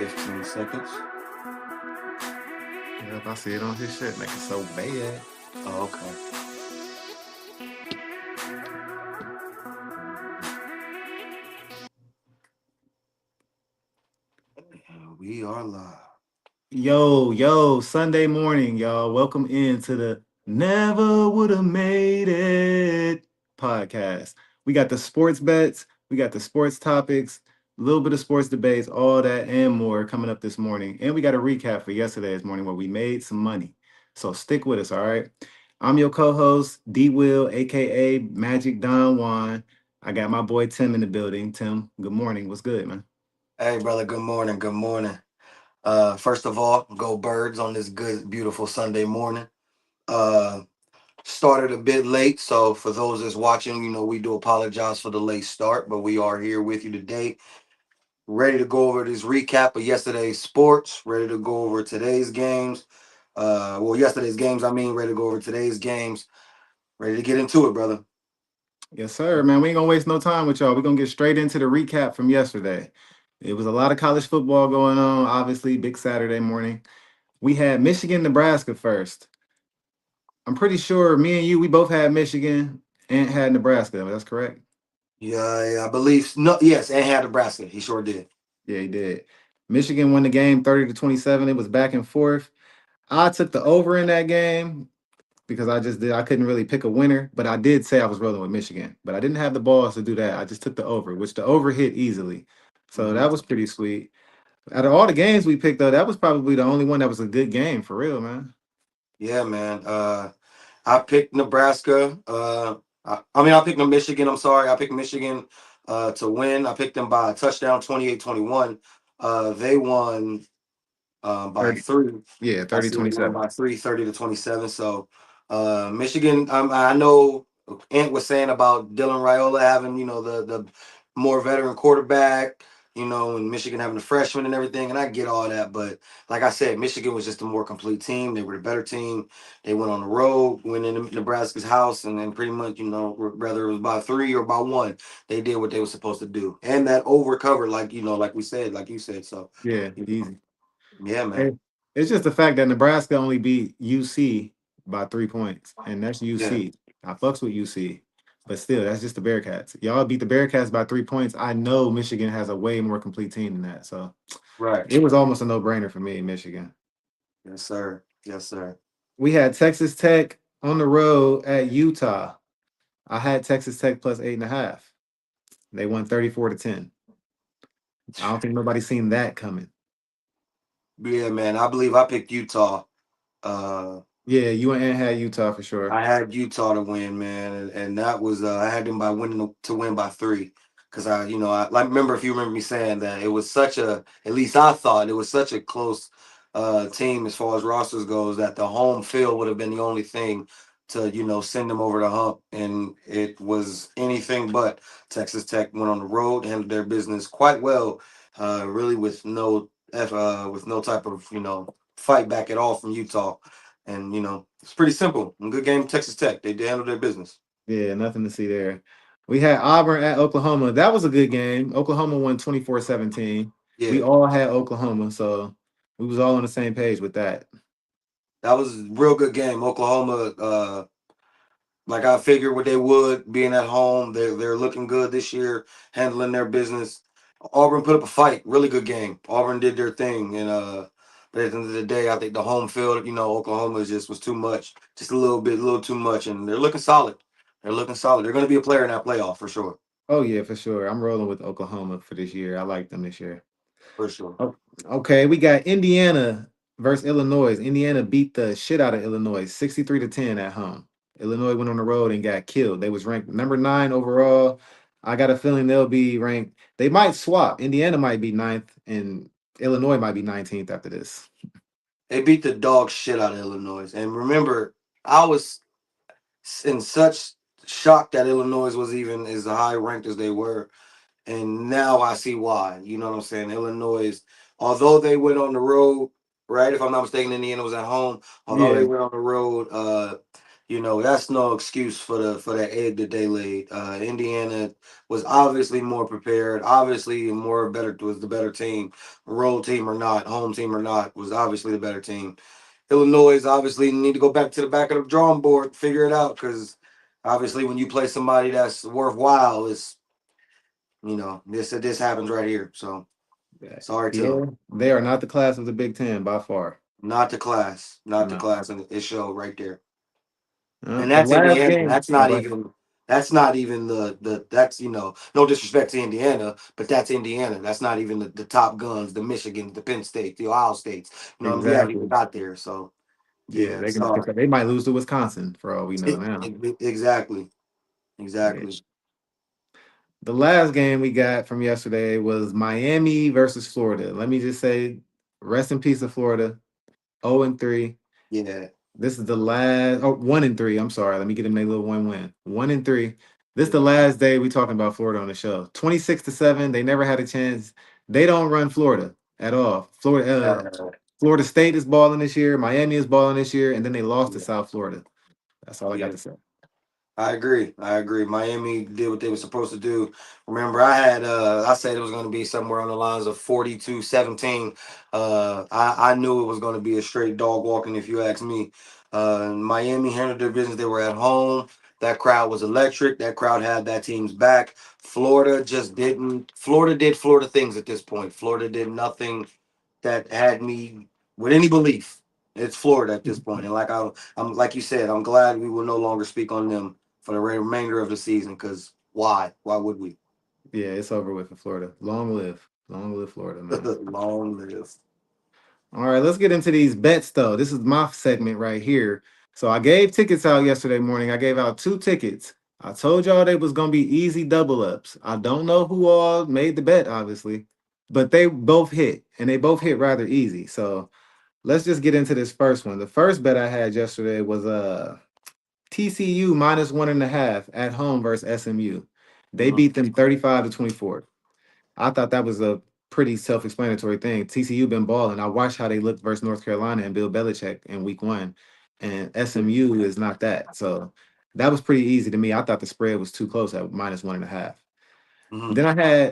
15 seconds. Yep, I see it on his shit. Make it so bad. Oh, okay. And we are live. Yo, Sunday morning, y'all. Welcome into the Never Would Have Made It podcast. We got the sports bets, we got the sports topics, a little bit of sports debates, all that and more coming up this morning. And we got a recap for yesterday's morning where we made some money. So stick with us, all right? I'm your co-host, D Will, aka Magic Don Juan. I got my boy Tim in the building. Tim, good morning. What's good, man? Hey, brother. Good morning. Good morning. First of all, go Birds on this good, beautiful Sunday morning. Uh, Started a bit late, so for those that's watching, we do apologize for the late start, but we are here with you today, ready to go over this recap of yesterday's sports, ready to go over today's games. Yesterday's games, ready to go over today's games, ready to get into it, brother. Yes, sir, man. We ain't gonna waste no time with y'all. We're gonna get straight into the recap from yesterday. It was a lot of college football going on, obviously, big Saturday morning. We had Michigan, Nebraska first. I'm pretty sure me and you, we both had Michigan and had Nebraska. That's correct. Yeah, I believe no. Yes, and had Nebraska. He sure did. Yeah, he did. Michigan won the game 30-27. It was back and forth. I took the over in that game because I couldn't really pick a winner, but I did say I was rolling with Michigan. But I didn't have the balls to do that. I just took the over, which the over hit easily. So Mhm. that was pretty sweet. Out of all the games we picked though, that was probably the only one that was a good game for real, man. Yeah, man. I picked Nebraska. I picked Michigan. I'm sorry. I picked Michigan to win. I picked them by a touchdown, 28-21. They won by 30, three. yeah, I 30 see they won 27. by 30-27. So Michigan, I know Ant was saying about Dylan Raiola having, the more veteran quarterback, and Michigan having a freshman and everything, and I get all that. But like I said, Michigan was just a more complete team. They were the better team. They went on the road, went in Nebraska's house, and then pretty much, whether it was by three or by one, they did what they were supposed to do. And that over covered, like we said, like you said. So, Yeah, you know, easy. yeah, man. Hey, it's just the fact that Nebraska only beat UC by 3 points, and that's Yeah, UC. I fucks with UC, but still, that's just the Bearcats. Y'all beat the Bearcats by 3 points. I know Michigan has a way more complete team than that, so right. it was almost a no-brainer for me, Michigan. Yes, sir. Yes, sir. We had Texas Tech on the road at Utah. I had Texas Tech plus 8.5. They won 34-10. I don't think nobody's seen that coming. Yeah, man. I believe I picked Utah. Uh, Yeah, you and Ant had Utah for sure. I had Utah to win, man, and that was I had them by winning to win by three, because I like remember if you remember me saying that it was such a at least I thought it was such a close team as far as rosters goes that the home field would have been the only thing to send them over the hump, and it was anything but. Texas Tech went on the road, handled their business quite well, really with no type of fight back at all from Utah. And it's pretty simple. A good game, Texas Tech. They handled their business. Yeah, nothing to see there. We had Auburn at Oklahoma. That was a good game. Oklahoma won 24-17. We Yeah, all had Oklahoma, so we was all on the same page with that. that was a real good game. Oklahoma, like I figured what they would, being at home. They're looking good this year, handling their business. Auburn put up a fight. Really good game. Auburn did their thing, and but at the end of the day, I think the home field, Oklahoma just was too much, just a little too much, and they're looking solid. They're looking solid. They're going to be a player in that playoff for sure, Oh yeah, for sure. I'm rolling with Oklahoma for this year. I like them this year. for sure. Oh, okay, we got Indiana versus Illinois. Indiana beat the shit out of Illinois, 63-10 at home. Illinois went on the road and got killed. They was ranked number 9 overall. I got a feeling they'll be ranked. They might swap. Indiana might be ninth, and Illinois might be 19th after this. They beat the dog shit out of Illinois, and remember, I was in such shock that Illinois was even as high ranked as they were. And now I see why. You know what I'm saying? Illinois, although they went on the road, right? If I'm not mistaken, Indiana was at home. Although they Yeah, went on the road, that's no excuse for the egg that they laid. Indiana was obviously more prepared. Obviously, more better was the better team. Road team or not, home team or not, was obviously the better team. Illinois obviously need to go back to the back of the drawing board, figure it out, because obviously when you play somebody that's worthwhile, it's this happens right here. So Yeah, sorry to yeah, them. they are not the class of the Big Ten by far. Not the No. class, and it showed right there. And The that's last Indiana. game. That's Oh, not go ahead. even. That's not even the. That's no disrespect to Indiana, but that's Indiana. That's not even the top guns, the Michigan, the Penn State, the Ohio States. We haven't even Exactly. got there. So Yeah, yeah, they can. sorry. They might lose to Wisconsin for all we know now. Exactly, Yeah. exactly. The last game we got from yesterday was Miami versus Florida. Let me just say, rest in peace of Florida. 0-3. Yeah, This is the last. Oh, 1-3. I'm sorry. Let me get them a little one win. 1-3. This the yeah. last day we talking about Florida on the show. 26-7. They never had a chance. They don't run Florida at all. Uh, Florida State is balling this year. Miami is balling this year, and then they lost to yeah, South Florida. That's all I got yeah. to say. I agree. I agree. Miami did what they were supposed to do. Remember, I said it was going to be somewhere on the lines of 42-17. I knew it was going to be a straight dog walking if you ask me. Miami handled their business. They were at home. That crowd was electric. That crowd had that team's back. Florida just didn't. Florida did Florida things at this point. Florida did nothing that had me with any belief. It's Florida at this point, and I'm like you said, I'm glad we will no longer speak on them for the remainder of the season. Because why? Why would we? Yeah, it's over with for Florida. Long live. Long live Florida, man. Long live. All right, let's get into these bets though. This is my segment right here. So I gave tickets out yesterday morning. I gave out two tickets. I told y'all they was gonna be easy double ups. I don't know who all made the bet, obviously, but they both hit, and they both hit rather easy. So let's just get into this first one. The first bet I had yesterday was TCU minus 1.5 at home versus SMU. They Mhm. beat them 35-24. I thought that was a pretty self-explanatory thing. TCU been balling. I watched how they looked versus North Carolina and Bill Belichick in week one, and SMU is not that. So that was pretty easy to me. I thought the spread was too close at minus 1.5. Mhm. Then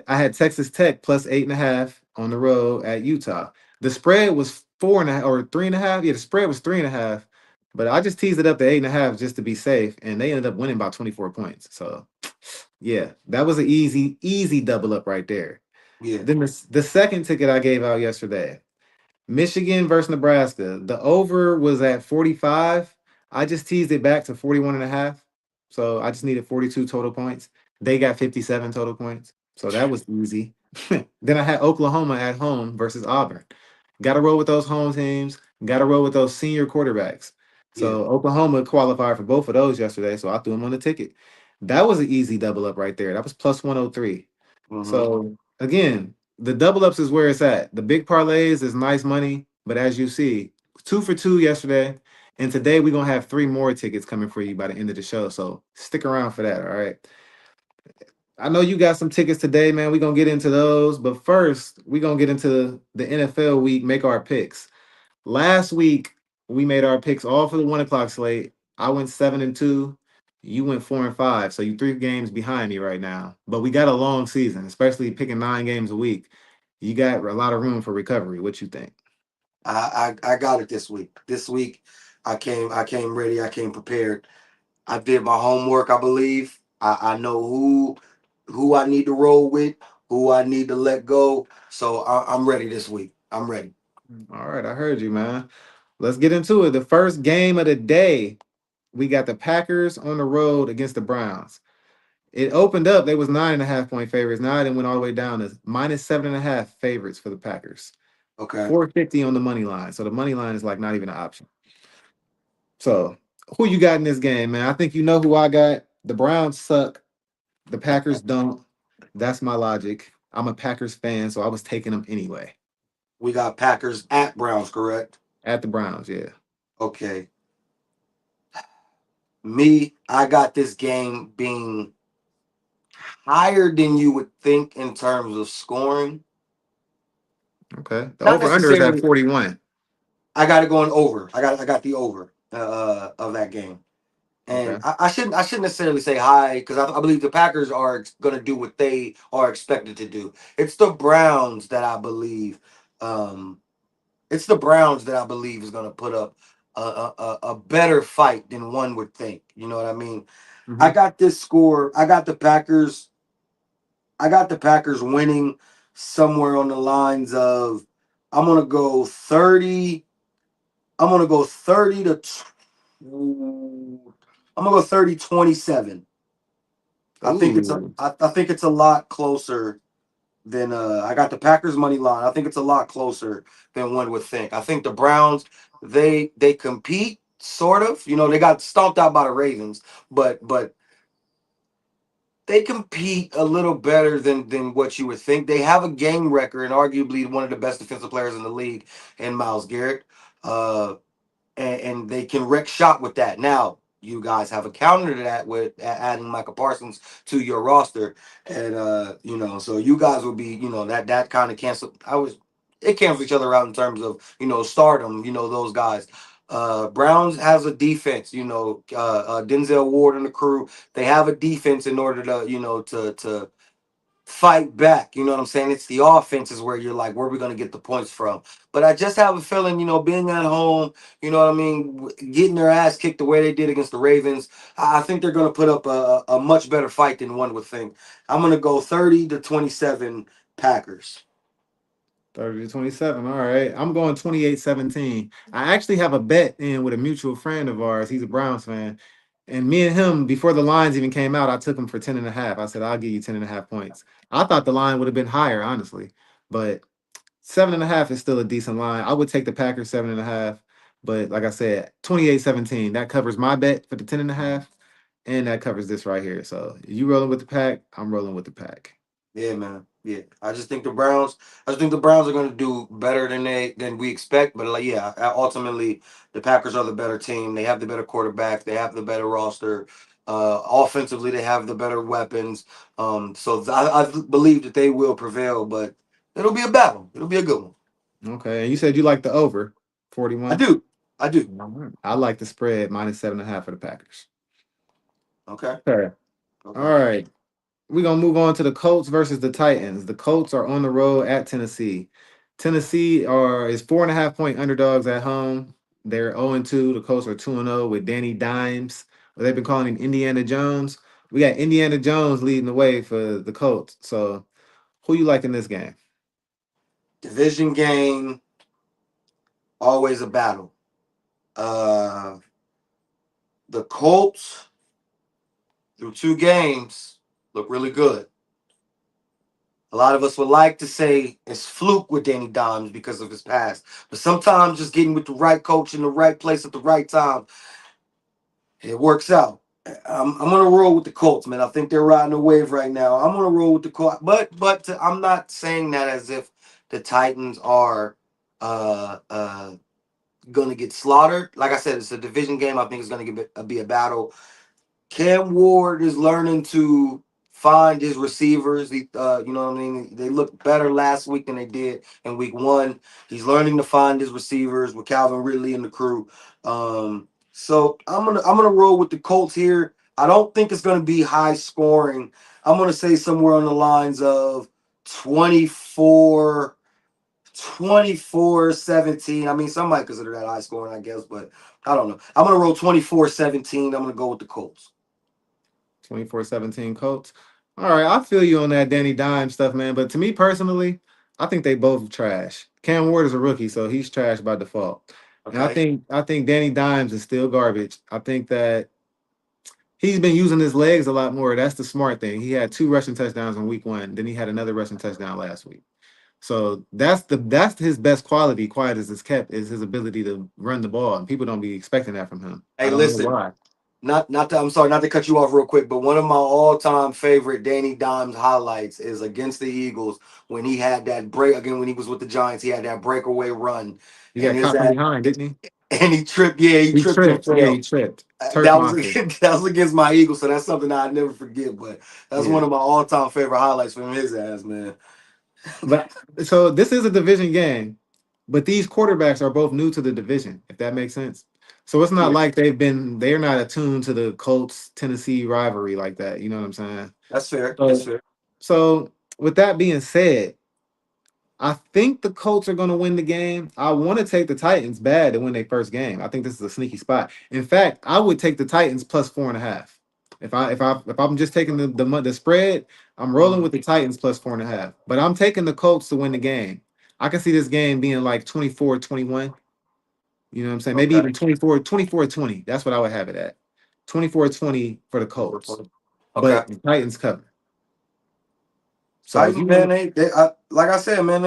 I had Texas Tech plus 8.5 on the road at Utah. The spread was 4.5 or 3.5. Yeah, the spread was 3.5. But I just teased it up to 8.5 just to be safe, and they ended up winning by 24 points. So yeah, that was an easy double up right there. Yeah. Then the second ticket I gave out yesterday, Michigan versus Nebraska. The over was at 45. I just teased it back to 41.5. So I just needed 42 total points. They got 57 total points. So that was easy. Then I had Oklahoma at home versus Auburn. Got to roll with those home teams. Got to roll with those senior quarterbacks. Yeah. So Oklahoma qualified for both of those yesterday. So I threw them on the ticket. That was an easy double up right there. That was plus 103. Mhm. So again, the double ups is where it's at. The big parlays is nice money, but as you see, 2 for 2 yesterday, and today we're gonna have three more tickets coming for you by the end of the show. So stick around for that. All right. I know you got some tickets today, man. We're gonna get into those, but first we're gonna get into the NFL week, make our picks. Last week we made our picks all for the 1 o'clock slate. I went 7-2. You went 4-5. So you 3 games behind me right now. But we got a long season, especially picking 9 games a week. You got a lot of room for recovery. What you think? I got it this week. This week, I came ready. I came prepared. I did my homework. I believe. I know who I need to roll with, who I need to let go. So I'm ready this week. I'm ready. All right, I heard you, man. Let's get into it. The first game of the day, we got the Packers on the road against the Browns. It opened up, they was 9.5 point favorites. Now it went all the way down to minus 7.5 favorites for the Packers. Okay. 450 on the money line. So the money line is like not even an option. So who you got in this game, man? I think you know who I got. The Browns suck. The Packers don't. That's my logic. I'm a Packers fan, so I was taking them anyway. We got Packers at Browns, correct? At the Browns, yeah. Okay. Me, I got this game being higher than you would think in terms of scoring. Okay. The Not over under is at necessarily. 41. I got it going over. I got the over of that game. And Okay. I shouldn't necessarily say high because I believe the Packers are going to do what they are expected to do. It's the Browns that I believe. Um, it's the Browns that I believe is going to put up a better fight than one would think. You know what I mean? I Hmm. got this score. I got the Packers. I got the Packers winning somewhere on the lines of. I'm gonna go 30. I'm gonna go 30 to. I'm gonna go 30-27. Ooh. I think it's a lot closer than I got the Packers money line. I think it's a lot closer than one would think. I think the Browns they compete sort of. You know, they got stomped out by the Ravens, but they compete a little better than what you would think. They have a game record and arguably one of the best defensive players in the league in Miles Garrett. Uh and they can wreck shop with that. Now, you guys have a counter to that with adding Michael Parsons to your roster, and so you guys will be, that kind of cancel. It cancels each other out in terms of stardom. Those guys. Browns has a defense. Denzel Ward and the crew. They have a defense in order to to fight back. You know what I'm saying? It's the offenses where you're like, where are we going to get the points from? But I just have a feeling, being at home, you know what I mean, getting their ass kicked the way they did against the Ravens, I think they're going to put up a much better fight than one would think. I'm going to go 30-27 Packers. 30-27. All right. I'm going 28-17. I actually have a bet in with a mutual friend of ours. He's a Browns fan. And me and him, before the lines even came out, I took him for 10 and a half. I said, I'll give you 10 and a half points. I thought the line would have been higher, honestly. But 7.5 is still a decent line. I would take the Packers 7.5. But like I said, 28-17. That covers my bet for the 10 and a half. And that covers this right here. So you rolling with the pack, I'm rolling with the pack. Yeah, man. Yeah, I just think the Browns. I just think the Browns are going to do better than we expect. But like, yeah, ultimately the Packers are the better team. They have the better quarterback. They have the better roster. Offensively, they have the better weapons. So I believe that they will prevail. But it'll be a battle. It'll be a good one. Okay. And you said you like the over I 41? do. I do. I like the spread minus 7.5 for the Packers. Okay. Okay. All Okay. right. We're gonna move on to the Colts versus the Titans. The Colts are on the road at Tennessee. Tennessee is 4.5 point underdogs at home. They're 0-2. The Colts are 2-0 with Danny Dimes. Or they've been calling him Indiana Jones. We got Indiana Jones leading the way for the Colts. So who you like in this game? Division game, always a battle. Uh, the Colts through two games look really good. A lot of us would like to say it's fluke with Danny Dimes because of his past, but sometimes just getting with the right coach in the right place at the right time, it works out. I'm gonna roll with the Colts, man. I think they're riding a wave right now. I'm gonna roll with the Colts, but I'm not saying that as if the Titans are gonna get slaughtered. Like I said, it's a division game. I think it's gonna be a battle. Cam Ward is learning to find his receivers. You know what I mean. They looked better last week than they did in week one. He's learning to find his receivers with Calvin Ridley and the crew. So I'm gonna roll with the Colts here. I don't think it's gonna be high scoring. I'm gonna say somewhere on the lines of 24. 24-17. I mean, some might consider that high scoring, I guess, but I don't know. I'm going to roll 24-17. I'm going to go with the Colts. 24-17 Colts. All right, I feel you on that Danny Dime stuff, man. But to me personally, I think they both trash. Cam Ward is a rookie, so he's trash by default. And I Okay. think I think Danny Dimes is still garbage. I think that he's been using his legs a lot more. That's the smart thing. He had 2 rushing touchdowns in week one. Then he had another rushing touchdown last week. So that's his best quality, quiet as it's kept, is his ability to run the ball. And people don't be expecting that from him. I Hey, don't know listen. why. I'm sorry, not to cut you off real quick, but one of my all-time favorite Danny Dimes highlights is against the Eagles when he had that break again when he was with the Giants. He had that breakaway run, He and got his caught from that behind, didn't he? and he tripped. Yeah, he He tripped and tripped. Yeah, he fell. tripped. Turf That was monster. that was against my Eagles, so that's something I never forget. But that's one Yeah. of my all-time favorite highlights from his ass, man. But so this is a division game, but these quarterbacks are both new to the division, if that makes sense. So it's not Yeah, like they're not attuned to the Colts Tennessee rivalry like that. You know what I'm saying? that's fair. That's So fair. so with that being said, I think the Colts are going to win the game. I want to take the Titans bad to win their first game. I think this is a sneaky spot. In fact, I would take the Titans plus 4.5. If I'm just taking the spread, I'm rolling Mhm. with the Titans plus 4.5. But I'm taking the Colts to win the game. I can see this game being like 24-21. You know what I'm saying? Maybe Okay. even 24-20. That's what I would have it at. 24-20 for the Colts. Okay. But the Titans cover. So if Titans, you man, want like I said, man,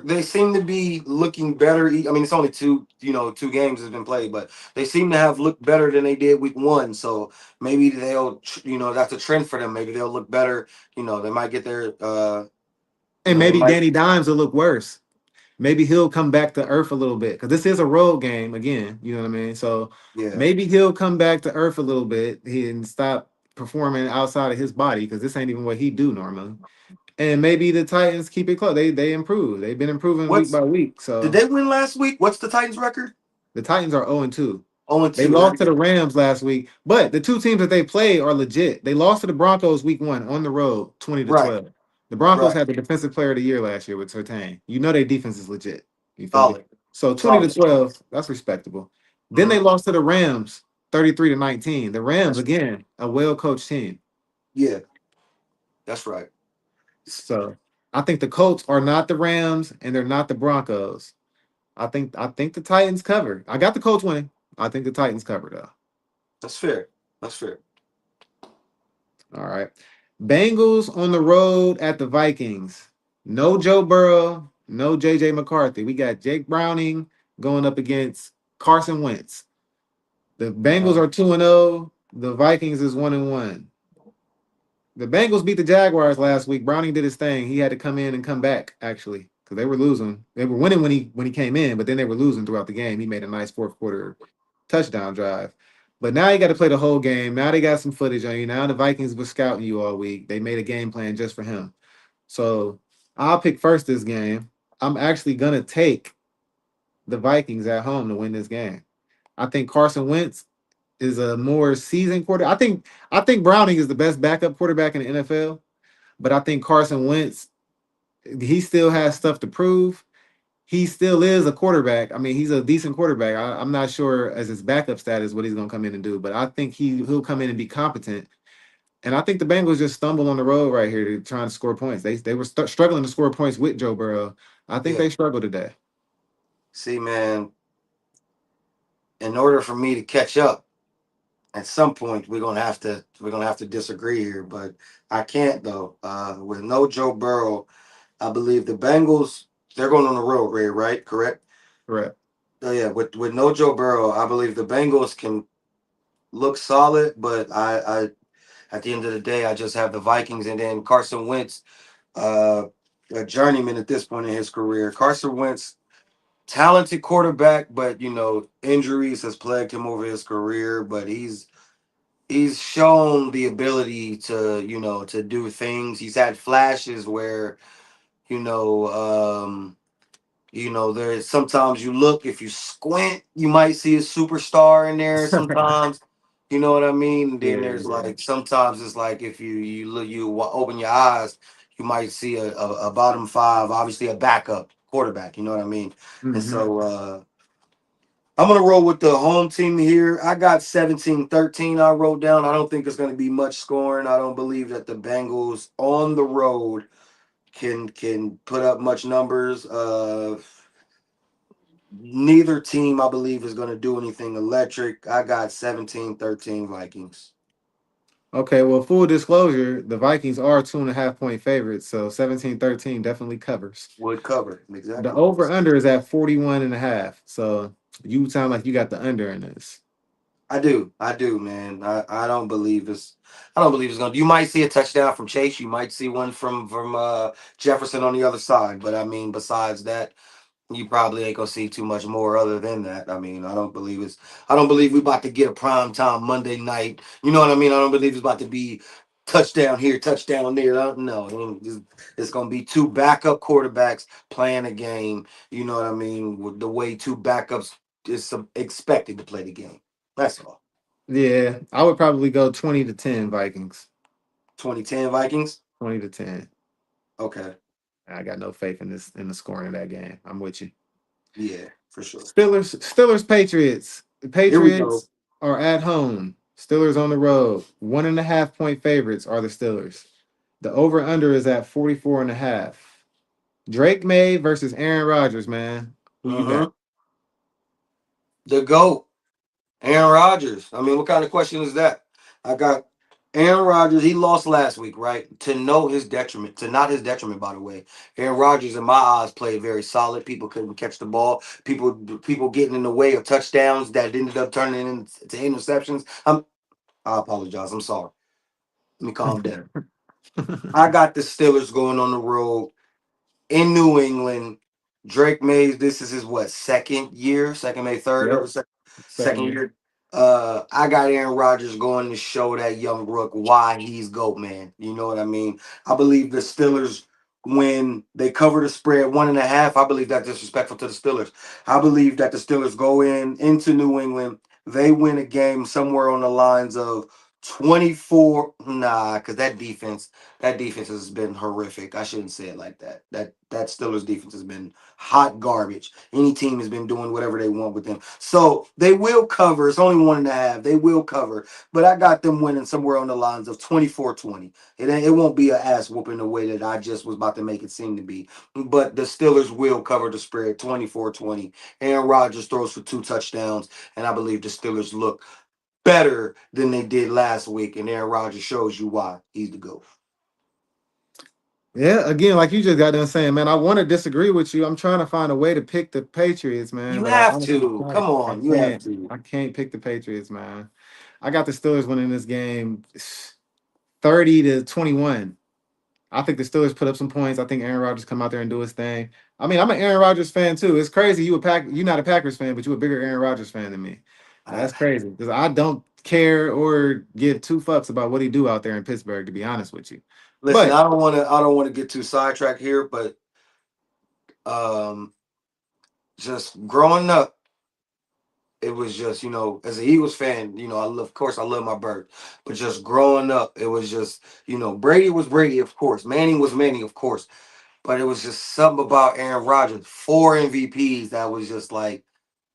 they seem to be looking better. I mean, it's only two games has been played, but they seem to have looked better than they did week one. So maybe that's a trend for them. Maybe they'll look better. They might get their, and they maybe might, Danny Dimes will look worse. Maybe he'll come back to earth a little bit because this is a road game again. You know what I mean? So yeah. maybe he'll come back to earth a little bit and stop performing outside of his body because this ain't even what he do normally. And maybe the Titans keep it close. They improve. They've been improving week What's by week. Did So they win last week? What's the Titans record? the Titans are 0-2. Oh and They two. There lost we to the go. Rams last week, but the two teams that they play are legit. They lost to the Broncos week one on the road, 20 to Right. 12. The Broncos Right. had the defensive player of the year last year with Sertain. You know their defense is legit. You feel me? Solid. So 20 to Solid. 12, that's respectable. Then they Hmm. lost to the Rams 33 to 19. The Rams, That's again, a well-coached team. Yeah. That's right. So I think the Colts are not the Rams and they're not the Broncos. I think the Titans cover. I got the Colts winning. I think the Titans cover though. That's fair. That's fair. All right. Bengals on the road at the Vikings. No Joe Burrow, no JJ McCarthy. We got Jake Browning going up against Carson Wentz. The Bengals are Mm. 2-0. The Vikings is 1-1. The Bengals beat the Jaguars last week. Browning did his thing. He had to come in and come back actually because they were losing. They were winning when he came in, but then they were losing throughout the game. He made a nice fourth quarter touchdown drive. But now you got to play the whole game. Now they got some footage on you. Now the Vikings were scouting you all week. They made a game plan just for him. So I'll pick first this game. I'm actually gonna take the Vikings at home to win this game. I think Carson Wentz is a more seasoned quarter. I think Browning is the best backup quarterback in the NFL, but I think Carson Wentz he still has stuff to prove. He still is a quarterback. I mean, he's a decent quarterback. I'm not sure as his backup status what he's going to come in and do, but I think he'll come in and be competent. And I think the Bengals just stumble on the road right here to try and score points. They were struggling to score points with Joe Burrow. I think Yeah. they struggle today. See, man, in order for me to catch up, at some point we're gonna have to disagree here, but I can't though. With no Joe Burrow, I believe the Bengals they're going on the road, Ray, right? Correct? Correct. Oh yeah, with no Joe Burrow, I believe the Bengals can look solid, but I at the end of the day, I just have the Vikings and then Carson Wentz, uh, a journeyman at this point in his career. Carson Wentz, talented quarterback, but injuries has plagued him over his career. But he's shown the ability to do things. He's had flashes where you know there's sometimes you look, if you squint, you might see a superstar in there. Sometimes, you know what I mean. And then Yeah, there's yeah. like sometimes it's like if you look, open your eyes, you might see a bottom five, obviously a backup quarterback. You know what I mean. And Hmm. so I'm gonna roll with the home team here. I got 17-13. I wrote down. I don't think it's gonna be much scoring. I don't believe that the Bengals on the road can put up much numbers. Neither team, I believe, is going to do anything electric. I got 17-13 Vikings. Okay, well, full disclosure, the Vikings are 2.5 point favorites, so 17-13 definitely covers. Would cover. The Exactly. over under is at 41.5. So you sound like you got the under in this. I do. I do, man. I don't believe it's going to. You might see a touchdown from Chase. You might see one from Jefferson on the other side. But I mean, besides that, you probably ain't gonna see too much more other than that. I mean, I don't believe we about to get a prime time Monday night. You know what I mean? I don't believe it's about to be touchdown here, touchdown there. No, it's gonna be two backup quarterbacks playing a game. You know what I mean? With the way two backups is expected to play the game. That's all. Yeah, I would probably go 20-10 Vikings. 2010 Vikings. 20-10. Okay. I got no faith in this in the scoring of that game. I'm with you. Yeah, for sure. Steelers, Patriots. The Here we go. Patriots are at home. Steelers on the road. 1.5 point favorites are the Steelers. The over under is at 44 and a half. Drake May versus Aaron Rodgers, man. Who you got? Mm-hmm. The GOAT. Aaron Rodgers. I mean, what kind of question is that? I got Aaron Rodgers. He lost last week, right? To know his detriment, to not his detriment, by the way. Aaron Rodgers, in my eyes, played very solid. People couldn't catch the ball. People getting in the way of touchdowns that ended up turning into interceptions. I apologize. I'm sorry. Let me calm down. I got the Steelers going on the road in New England. Drake Mays, this is his what, second year, second May third Yep. or second Second year. year. I got Aaron Rodgers going to show that young rook why he's GOAT, man. You know what I mean? I believe the Steelers, when they cover the spread 1.5, I believe that's disrespectful to the Steelers. I believe that the Steelers go into New England, they win a game somewhere on the lines of 24. Nah, because that defense has been horrific. I shouldn't say it like that. That Steelers defense has been hot garbage. Any team has been doing whatever they want with them. So they will cover. It's only 1.5. They will cover. But I got them winning somewhere on the lines of 24-20. It won't be an ass whooping the way that I just was about to make it seem to be. But the Steelers will cover the spread 24-20. Aaron Rodgers throws for 2 touchdowns. And I believe the Steelers look better than they did last week. And Aaron Rodgers shows you why he's the GOAT. Yeah, again, like you just got done saying, man, I want to disagree with you. I'm trying to find a way to pick the Patriots, man, You but I have honestly to. can't. Come I on. You have can't. to. I can't pick the Patriots, man. I got the Steelers winning this game 30-21. I think the Steelers put up some points. I think Aaron Rodgers come out there and do his thing. I mean, I'm an Aaron Rodgers fan too. It's crazy. You're not a Packers fan, but you're a bigger Aaron Rodgers fan than me. I, That's crazy because I don't care or give two fucks about what he do out there in Pittsburgh. To be honest with you, listen, but I don't want to get too sidetracked here, but um just growing up, it was just, as an Eagles fan, of course I love my bird. But just growing up, it was just, Brady was Brady, of course. Manning was Manning, of course. But it was just something about Aaron Rodgers, 4 MVPs that was just like,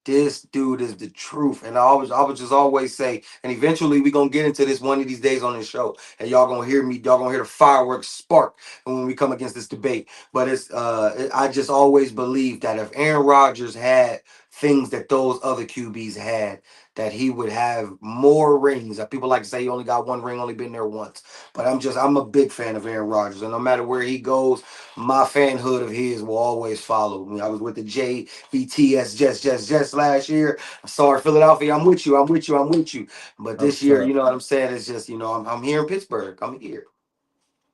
this dude is the truth. And I would just always say, and eventually we gonna get into this one of these days on this show, and y'all gonna hear the fireworks spark when we come against this debate. But I just always believed that if Aaron Rodgers had things that those other QBs had, that he would have more rings. People like to say he only got one ring, only been there once. But I'm a big fan of Aaron Rodgers, and no matter where he goes, my fanhood of his will always follow me. I was with the JBTS just last year. I saw Philadelphia. I'm with you. I'm with you. I'm with you. But that was this year, tough. you know what I'm saying? It's just, I'm here in Pittsburgh. I'm here.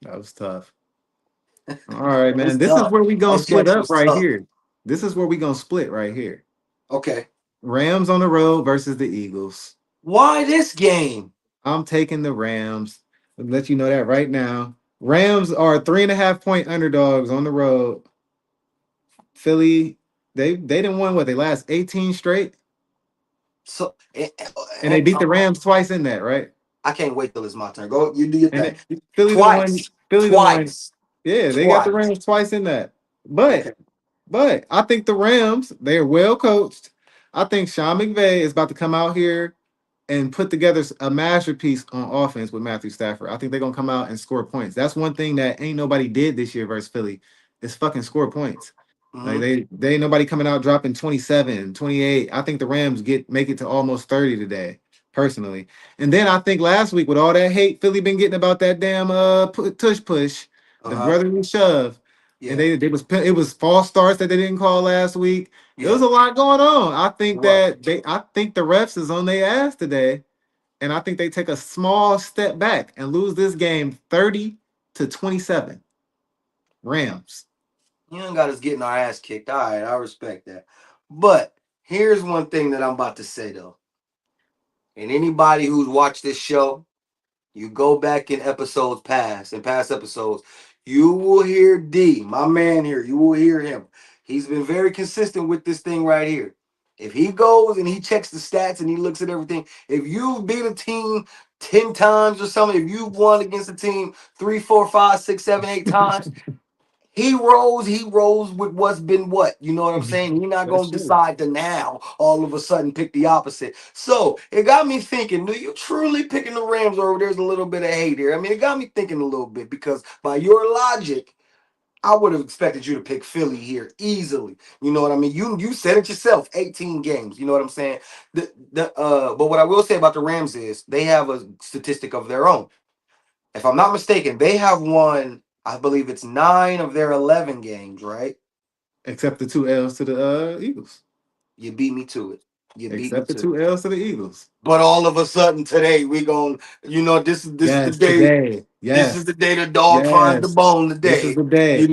That was tough. All right, It was man. This is tough. where we gonna That split stretch up was right tough. here. This is where we gonna split right here. Okay. Rams on the road versus the Eagles. Why this game? I'm taking the Rams. I'll let you know that right now. Rams are 3.5 point underdogs on the road. Philly, they didn't win what they last 18 straight, So and they beat the Rams twice in that, right? I can't wait till it's my turn. Go, you do your And thing. Philly didn't win. Twice. Philly didn't win. Twice. Yeah, they got the Twice. Rams twice in that. But Okay. But I think the Rams, they are well coached. I think Sean McVay is about to come out here and put together a masterpiece on offense with Matthew Stafford. I think they're gonna come out and score points. That's one thing that ain't nobody did this year versus Philly is fucking score points. Like Hmm. they ain't nobody coming out dropping 27, 28. I think the Rams make it to almost 30 today, personally. And then I think last week with all that hate Philly been getting about that damn tush push, Uh the huh. brotherly shove, and Yeah. it was false starts that they didn't call last week. There was Yeah. a lot going on. It was. I think the refs is on their ass today, and I think they take a small step back and lose this game 30-27. Rams. You ain't got us getting our ass kicked. All right, I respect that. But here's one thing that I'm about to say though. And anybody who's watched this show, you go back in past episodes, you will hear D, my man here. You will hear him. He's been very consistent with this thing right here. If he goes and he checks the stats and he looks at everything, if you beat a team 10 times or something, if you've won against a team three, four, five, six, seven, 8 times, he rolls with what's been what. You know what I'm saying? He's not That's gonna true. decide to now all of a sudden pick the opposite. So it got me thinking, do you truly picking the Rams, or there's a little bit of hate here? I mean, it got me thinking a little bit because by your logic, I would have expected you to pick Philly here easily. You know what I mean? You said it yourself, 18 games. You know what I'm saying? But what I will say about the Rams is they have a statistic of their own. If I'm not mistaken, they have won, I believe it's 9 of their 11 games, right? Except the two L's to the Eagles. You beat me to it. You beat me Except the to two it. L's to the Eagles. But all of a sudden today we going, this is the Yes, day. today. This is Yes. the day the dog finds the Yes. bone This is today. the day.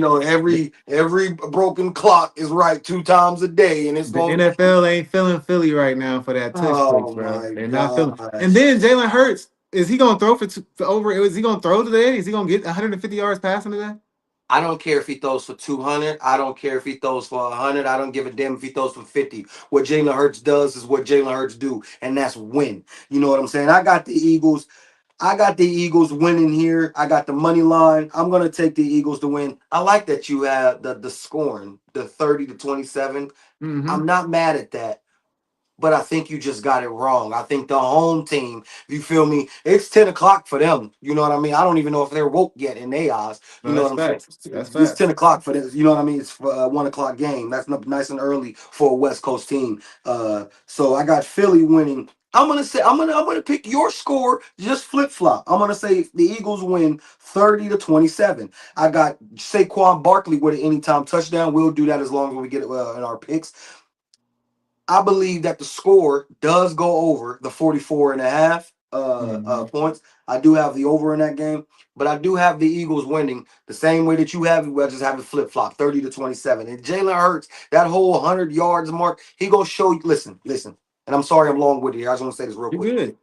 Every broken clock is right 2 times a day, and it's The going. NFL ain't feeling Philly right now for that tush push, Oh bro. my They're not feeling. And gosh. then Jalen Hurts, is he gonna throw for over? Is he gonna throw today? Is he gonna get 150 yards passing today? I don't care if he throws for 200. I don't care if he throws for 100. I don't give a damn if he throws for 50. What Jalen Hurts does is what Jalen Hurts do, and that's win. You know what I'm saying? I got the Eagles. I got the Eagles winning here. I got the money line. I'm gonna take the Eagles to win. I like that you have the scoring, the 30-27. Mm-hmm. I'm not mad at that. But I think you just got it wrong. I think the home team, you feel me? It's 10 o'clock for them. You know what I mean? I don't even know if they're woke yet in their eyes. No, You know that's what I'm saying? facts. That's It's 10 facts. o'clock for them. You know what I mean? It's for a 1 o'clock game. That's nice and early for a West Coast team. So I got Philly winning. I'm gonna pick your score, just flip flop. I'm gonna say the Eagles win 30-27. I got Saquon Barkley with an anytime touchdown. We'll do that as long as we get it in our picks. I believe that the score does go over the 44 and a half Mm-hmm. points. I do have the over in that game, but I do have the Eagles winning the same way that you have it. I just have it flip flop 30-27. And Jalen Hurts, that whole 100 yards mark, he going to show you. Listen. And I'm sorry I'm long with it here. I just want to say this real You quick. good?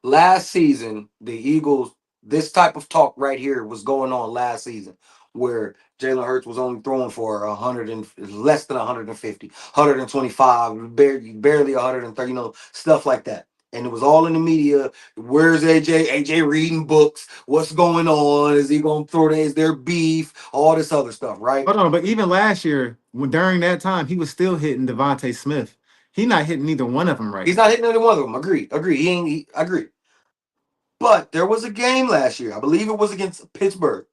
Last season, the Eagles, this type of talk right here was going on last season, where Jalen Hurts was only throwing for 100 and less than 150, 125, barely 130, stuff like that. And it was all in the media. Where's AJ? AJ reading books. What's going on? Is he going to throw that? Is there beef? All this other stuff, right? Hold on, but even last year, when during that time, he was still hitting Devontae Smith. He not hitting neither one of them right He's now. not hitting any one of them. Agree. Agree. But there was a game last year, I believe it was against Pittsburgh,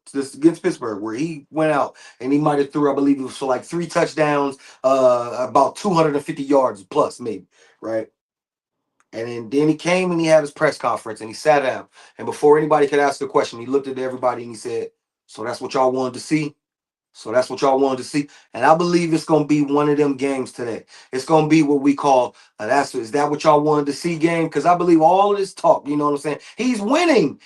where he went out and he might have threw, I believe it was for like 3 touchdowns, about 250 yards plus, maybe, right? And then he came and he had his press conference and he sat down. And before anybody could ask a question, he looked at everybody and he said, "So that's what y'all wanted to see? So that's what y'all wanted to see." And I believe it's gonna be one of them games today. It's gonna be what we call is that what y'all wanted to see game? Because I believe all of this talk, you know what I'm saying? He's winning,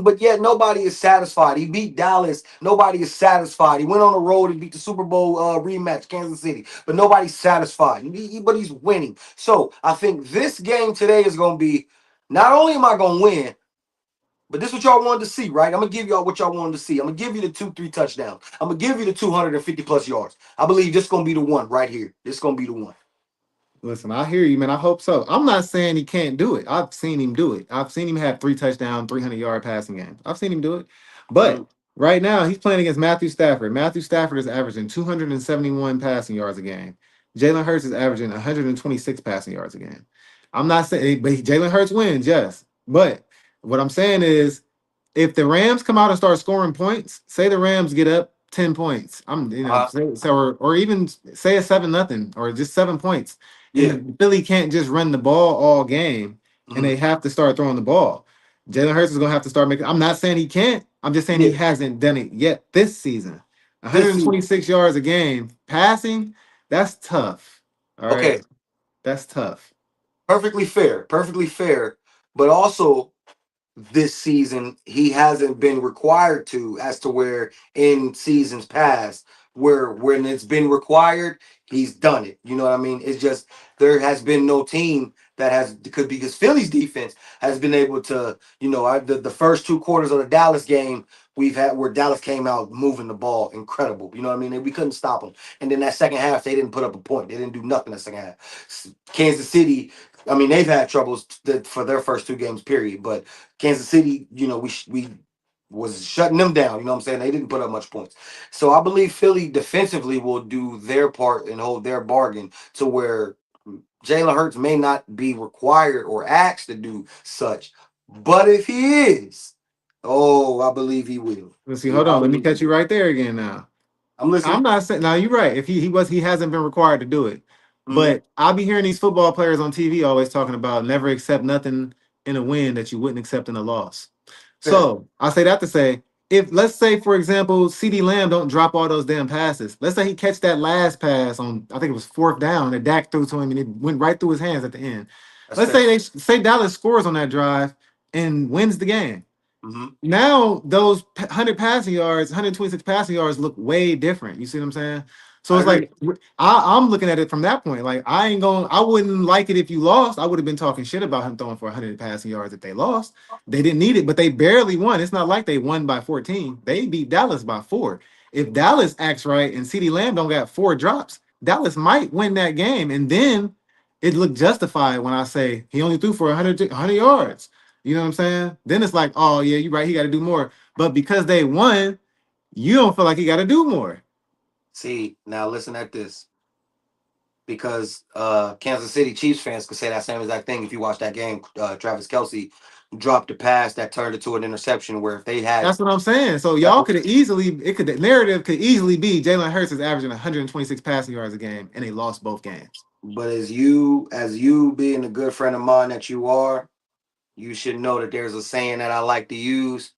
but yet nobody is satisfied. He beat Dallas, nobody is satisfied. He went on the road and beat the Super Bowl rematch, Kansas City, but nobody's satisfied. But he's winning. So I think this game today is gonna be, not only am I gonna win, but this is what y'all wanted to see, right? I'm gonna give y'all what y'all wanted to see. I'm gonna give you the 2-3 touchdowns. I'm gonna give you the 250 plus yards. I believe this gonna be the one right here. This gonna be the one. Listen, I hear you, man. I hope so. I'm not saying he can't do it. I've seen him do it. I've seen him have 3 touchdown, 300-yard passing games. I've seen him do it. But Mhm. right now, he's playing against Matthew Stafford. Matthew Stafford is averaging 271 passing yards a game. Jalen Hurts is averaging 126 passing yards a game. I'm not saying, but Jalen Hurts wins, yes. But what I'm saying is, if the Rams come out and start scoring points, say the Rams get up 10 points, Uh, or even say a 7-0 or just 7 points, yeah. and Philly can't just run the ball all game, and Mhm. they have to start throwing the ball. Jalen Hurts is gonna have to start making. I'm not saying he can't. I'm just saying he Yeah. hasn't done it yet this season. This season. 126 yards a game passing, that's tough. All right, Okay. that's tough. Perfectly fair. Perfectly fair. But also, this season he hasn't been required to, as to where in seasons past where when it's been required he's done it. You know what I mean? It's just there has been no team that has because Philly's defense has been able to, the first two quarters of the Dallas game we've had where Dallas came out moving the ball incredible. You know what I mean? And we couldn't stop them. And then that second half, they didn't put up a point. They didn't do nothing that second half. Kansas City, I mean, they've had troubles for their first two games, period. But Kansas City, we was shutting them down. You know what I'm saying? They didn't put up much points. So I believe Philly defensively will do their part and hold their bargain to where Jalen Hurts may not be required or asked to do such. But if he is, oh, I believe he will. Let's see. Yeah, Hold I on. Let me believe he catch you will. right there again now. I'm I'm listening. not saying now you're right. If he hasn't been required to do it. Mm-hmm. But I'll be hearing these football players on TV always talking about never accept nothing in a win that you wouldn't accept in a loss. Fair. So I say that to say, if let's say for example, CD Lamb don't drop all those damn passes. Let's say he catch that last pass on I think it was fourth down that Dak threw to him and it went right through his hands at the end. That's Let's fair. say they say Dallas scores on that drive and wins the game. Mm-hmm. Now those 100 passing yards, 126 passing yards look way different. You see what I'm saying? So I it's agree. like I'm looking at it from that point. Like I wouldn't like it if you lost. I would have been talking shit about him throwing for 100 passing yards if they lost. They didn't need it, but they barely won. It's not like they won by 14. They beat Dallas by 4. If Dallas acts right and CeeDee Lamb don't got 4 drops, Dallas might win that game. And then it looked justified when I say he only threw for 100 yards. You know what I'm saying? Then it's like, oh yeah, you're right. He got to do more. But because they won, you don't feel like he got to do more. See, now listen at this. Because Kansas City Chiefs fans could say that same exact thing if you watch that game. Travis Kelsey dropped a pass that turned into an interception where if they had That's what I'm saying. So that, y'all could have easily, the narrative could easily be Jalen Hurts is averaging 126 passing yards a game, and they lost both games. but as you being a good friend of mine that you are, you should know that there's a saying that I like to use,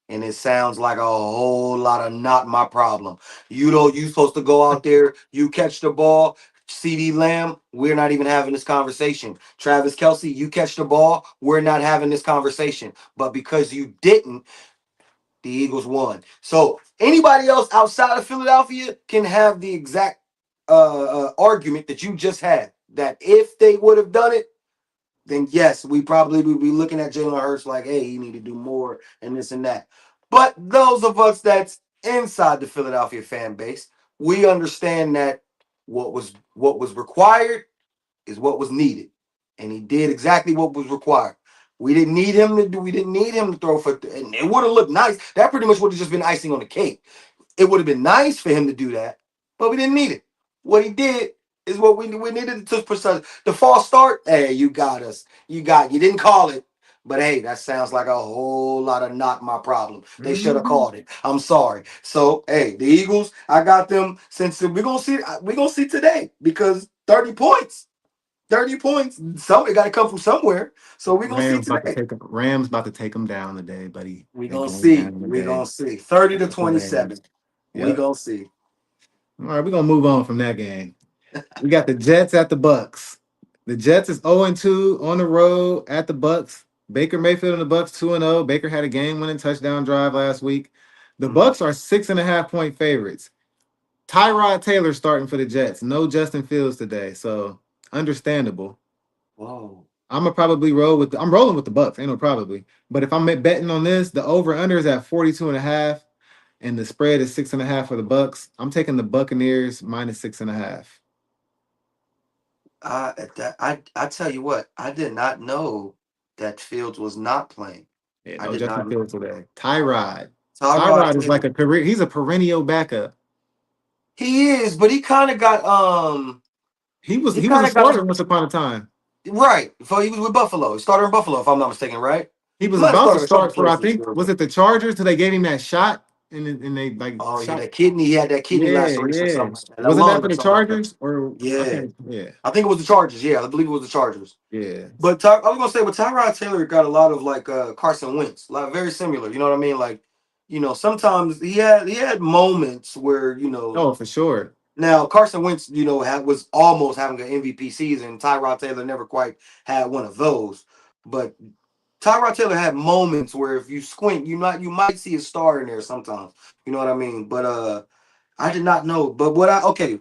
and it sounds like a whole lot of not my problem. You supposed to go out there, you catch the ball. CD Lamb, we're not even having this conversation. Travis Kelsey, you catch the ball, we're not having this conversation. But because you didn't, the Eagles won. So anybody else outside of Philadelphia can have the exact argument that you just had. That if they would have done it, then yes, we probably would be looking at Jalen Hurts like, hey, you need to do more and this and that. But those of us that's inside the Philadelphia fan base, we understand that what was required is what was needed, and he did exactly what was required. We didn't need him to do. We didn't need him to throw for, and it would have looked nice. That pretty much would have just been icing on the cake. It would have been nice for him to do that, but we didn't need it. What he did is what we needed to push us. The false start. Hey, you got us. You didn't call it. But hey, that sounds like a whole lot of not my problem. They should have Mhm. called it. I'm sorry. So hey, the Eagles, I got them since we're gonna see today because 30 points. 30 points. It gotta come from somewhere. So we're gonna see today. Rams about to take them down today, buddy. We're They gonna going see. down We're today. gonna see. 30 to That's the 27. Rams. We Yep. gonna see. All right, we're gonna move on from that game. We got the Jets at the Bucks. The Jets is 0-2 on the road at the Bucks. Baker Mayfield and the Bucks 2-0. Baker had a game-winning touchdown drive last week. The Mhm. Bucks are 6.5-point favorites. Tyrod Taylor starting for the Jets. No Justin Fields today, so understandable. Whoa. I'm rolling with the Bucks. Ain't no probably. But if I'm betting on this, the over/under is at 42.5, and the spread is 6.5 for the Bucks. I'm taking the Buccaneers minus 6.5. I tell you what, I did not know that Fields was not playing. Yeah, I no did Justin not know. Fields today. Tyrod. Tyrod Tyrod is like Taylor. a career. He's a perennial backup. He is, but He he was kind a of got starter once upon a time. right. So he was with Buffalo. He started in Buffalo, if I'm not mistaken, right? He He was might have about to started a couple start for I places. think was it the Chargers till they gave him that shot and they like Oh yeah, shot. that kidney. He had that kidney Yeah, laceration or yeah. something, like that, a Wasn't that lung for or the something like that. Chargers or I Yeah, can't? Yeah, I think it was the Chargers. Yeah, I believe it was the Chargers. yeah. But I was gonna say, but Tyrod Taylor got a lot of like Carson Wentz, like very similar. You know what I mean? Like, sometimes he had moments where Oh, for sure. now Carson Wentz, was almost having an MVP season. Tyrod Taylor never quite had one of those, but Tyrod Taylor had moments where if you squint, you might see a star in there sometimes. You know what I mean? But I did not know. But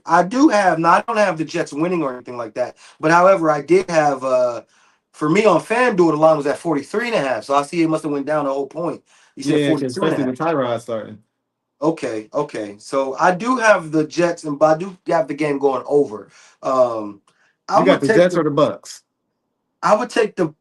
I do have now. I don't have the Jets winning or anything like that. But however, I did have. For me on FanDuel, the line was at 43 and a half. So I see it must have went down the whole point. You said Yeah, 'cause 42 and a especially half. with Tyrod starting. Okay, okay. So I do have the Jets, and but I do have the game going over. Um, You I'm got gonna the take Jets or the. the Bucks? I would take the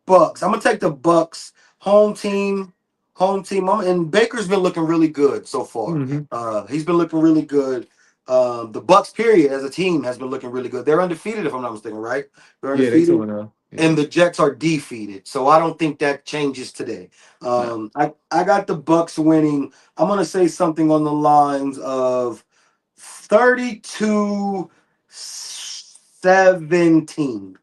Bucks. I'm gonna take the Bucks home team. Home team. And Baker's been looking really good so far. Hmm. He's been looking really good. The Bucks, period, as a team, has been looking really good. They're undefeated, if I'm not mistaken, right? They're Yeah, they undefeated, 2-0. and Yeah, the Jets are defeated. So I don't think that changes today. no. I got the Bucks winning. I'm gonna say something on the lines of 32-17.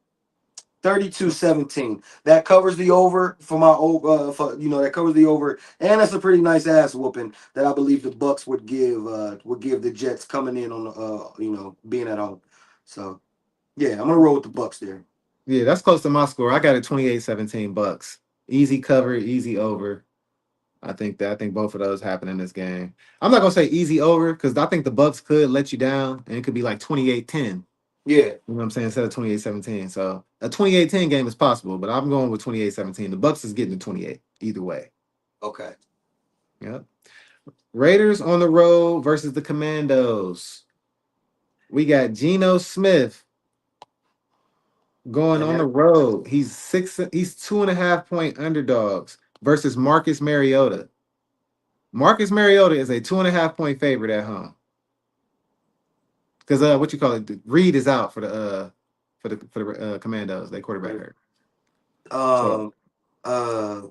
32-17. That covers the over for my that covers the over, and that's a pretty nice ass whooping that I believe the Bucks would give the Jets coming in on the being at home. So yeah, I'm gonna roll with the Bucks there. Yeah, that's close to my score. I got a 28-17 Bucks. Easy cover, easy over. I think both of those happen in this game. I'm not gonna say easy over because I think the Bucks could let you down and it could be like 28-10. Yeah. You know what I'm saying? Instead of 28-17. So a 28-10 game is possible, but I'm going with 28-17. The Bucks is getting to 28 either way. Okay. Yep. Raiders on the road versus the Commandos. We got Geno Smith going And on the that road. He's 2.5 point underdogs versus Marcus Mariota. Marcus Mariota is a 2.5 point favorite at home. Because what you call it, Reed is out for the Commandos. They quarterback hurt. So um uh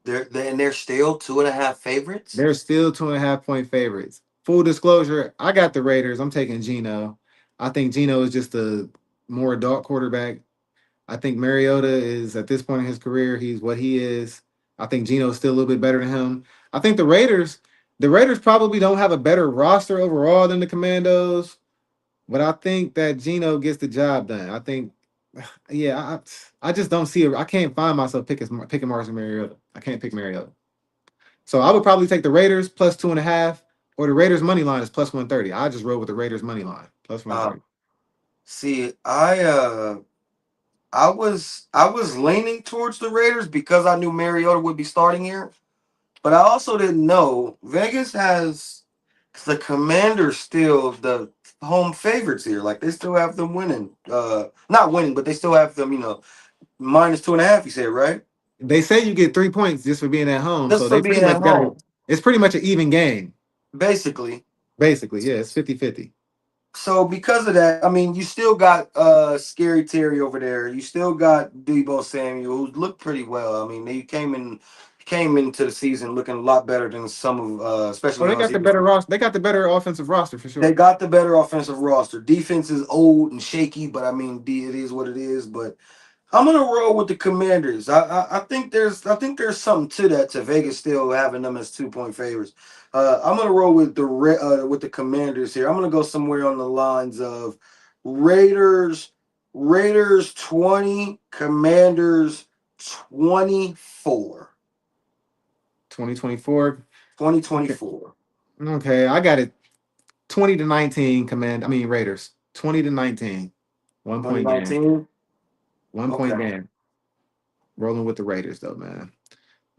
they're still 2.5 favorites. they're still 2.5 point favorites. Full disclosure, I got the Raiders. I'm taking Geno. I think Geno is just a more adult quarterback. I think Mariota is at this point in his career, he's what he is. I think Geno's still a little bit better than him. I think the Raiders probably don't have a better roster overall than the Commandos, but I think that Geno gets the job done. I think, yeah, I just don't see it. I can't find myself picking Marcus Mariota. I can't pick Mariota. So I would probably take the Raiders plus 2.5, or the Raiders money line is plus 130. I just roll with the Raiders money line plus Uh 130. See, I was leaning towards the Raiders because I knew Mariota would be starting here. But I also didn't know Vegas has the Commanders still the home favorites here. Like they still have them winning. Not winning, but they still have them, minus 2.5, you said, right? They say you get 3 points just for being at home, Just so for they pretty being at much got it. home. It's pretty much an even game, Basically. basically. Yeah, it's 50-50. So because of that, I mean, you still got Scary Terry over there. You still got Debo Samuel, who looked pretty well. I mean, they came into the season looking a lot better than some of especially Oh, the they got the receivers. better roster. They got the better offensive roster for They sure. got the better offensive roster. Defense is old and shaky, but I mean, it is what it is. But I'm gonna roll with the Commanders. I think there's something to that, to Vegas still having them as 2 point favorites. I'm gonna roll with the Commanders here. I'm gonna go somewhere on the lines of Raiders Raiders 20, Commanders 24. 2024. Okay. 2024. Okay, I got it 20-19 Raiders. 20-19. 1 point game. 2019. 1 point Okay. game. Rolling with the Raiders though, man.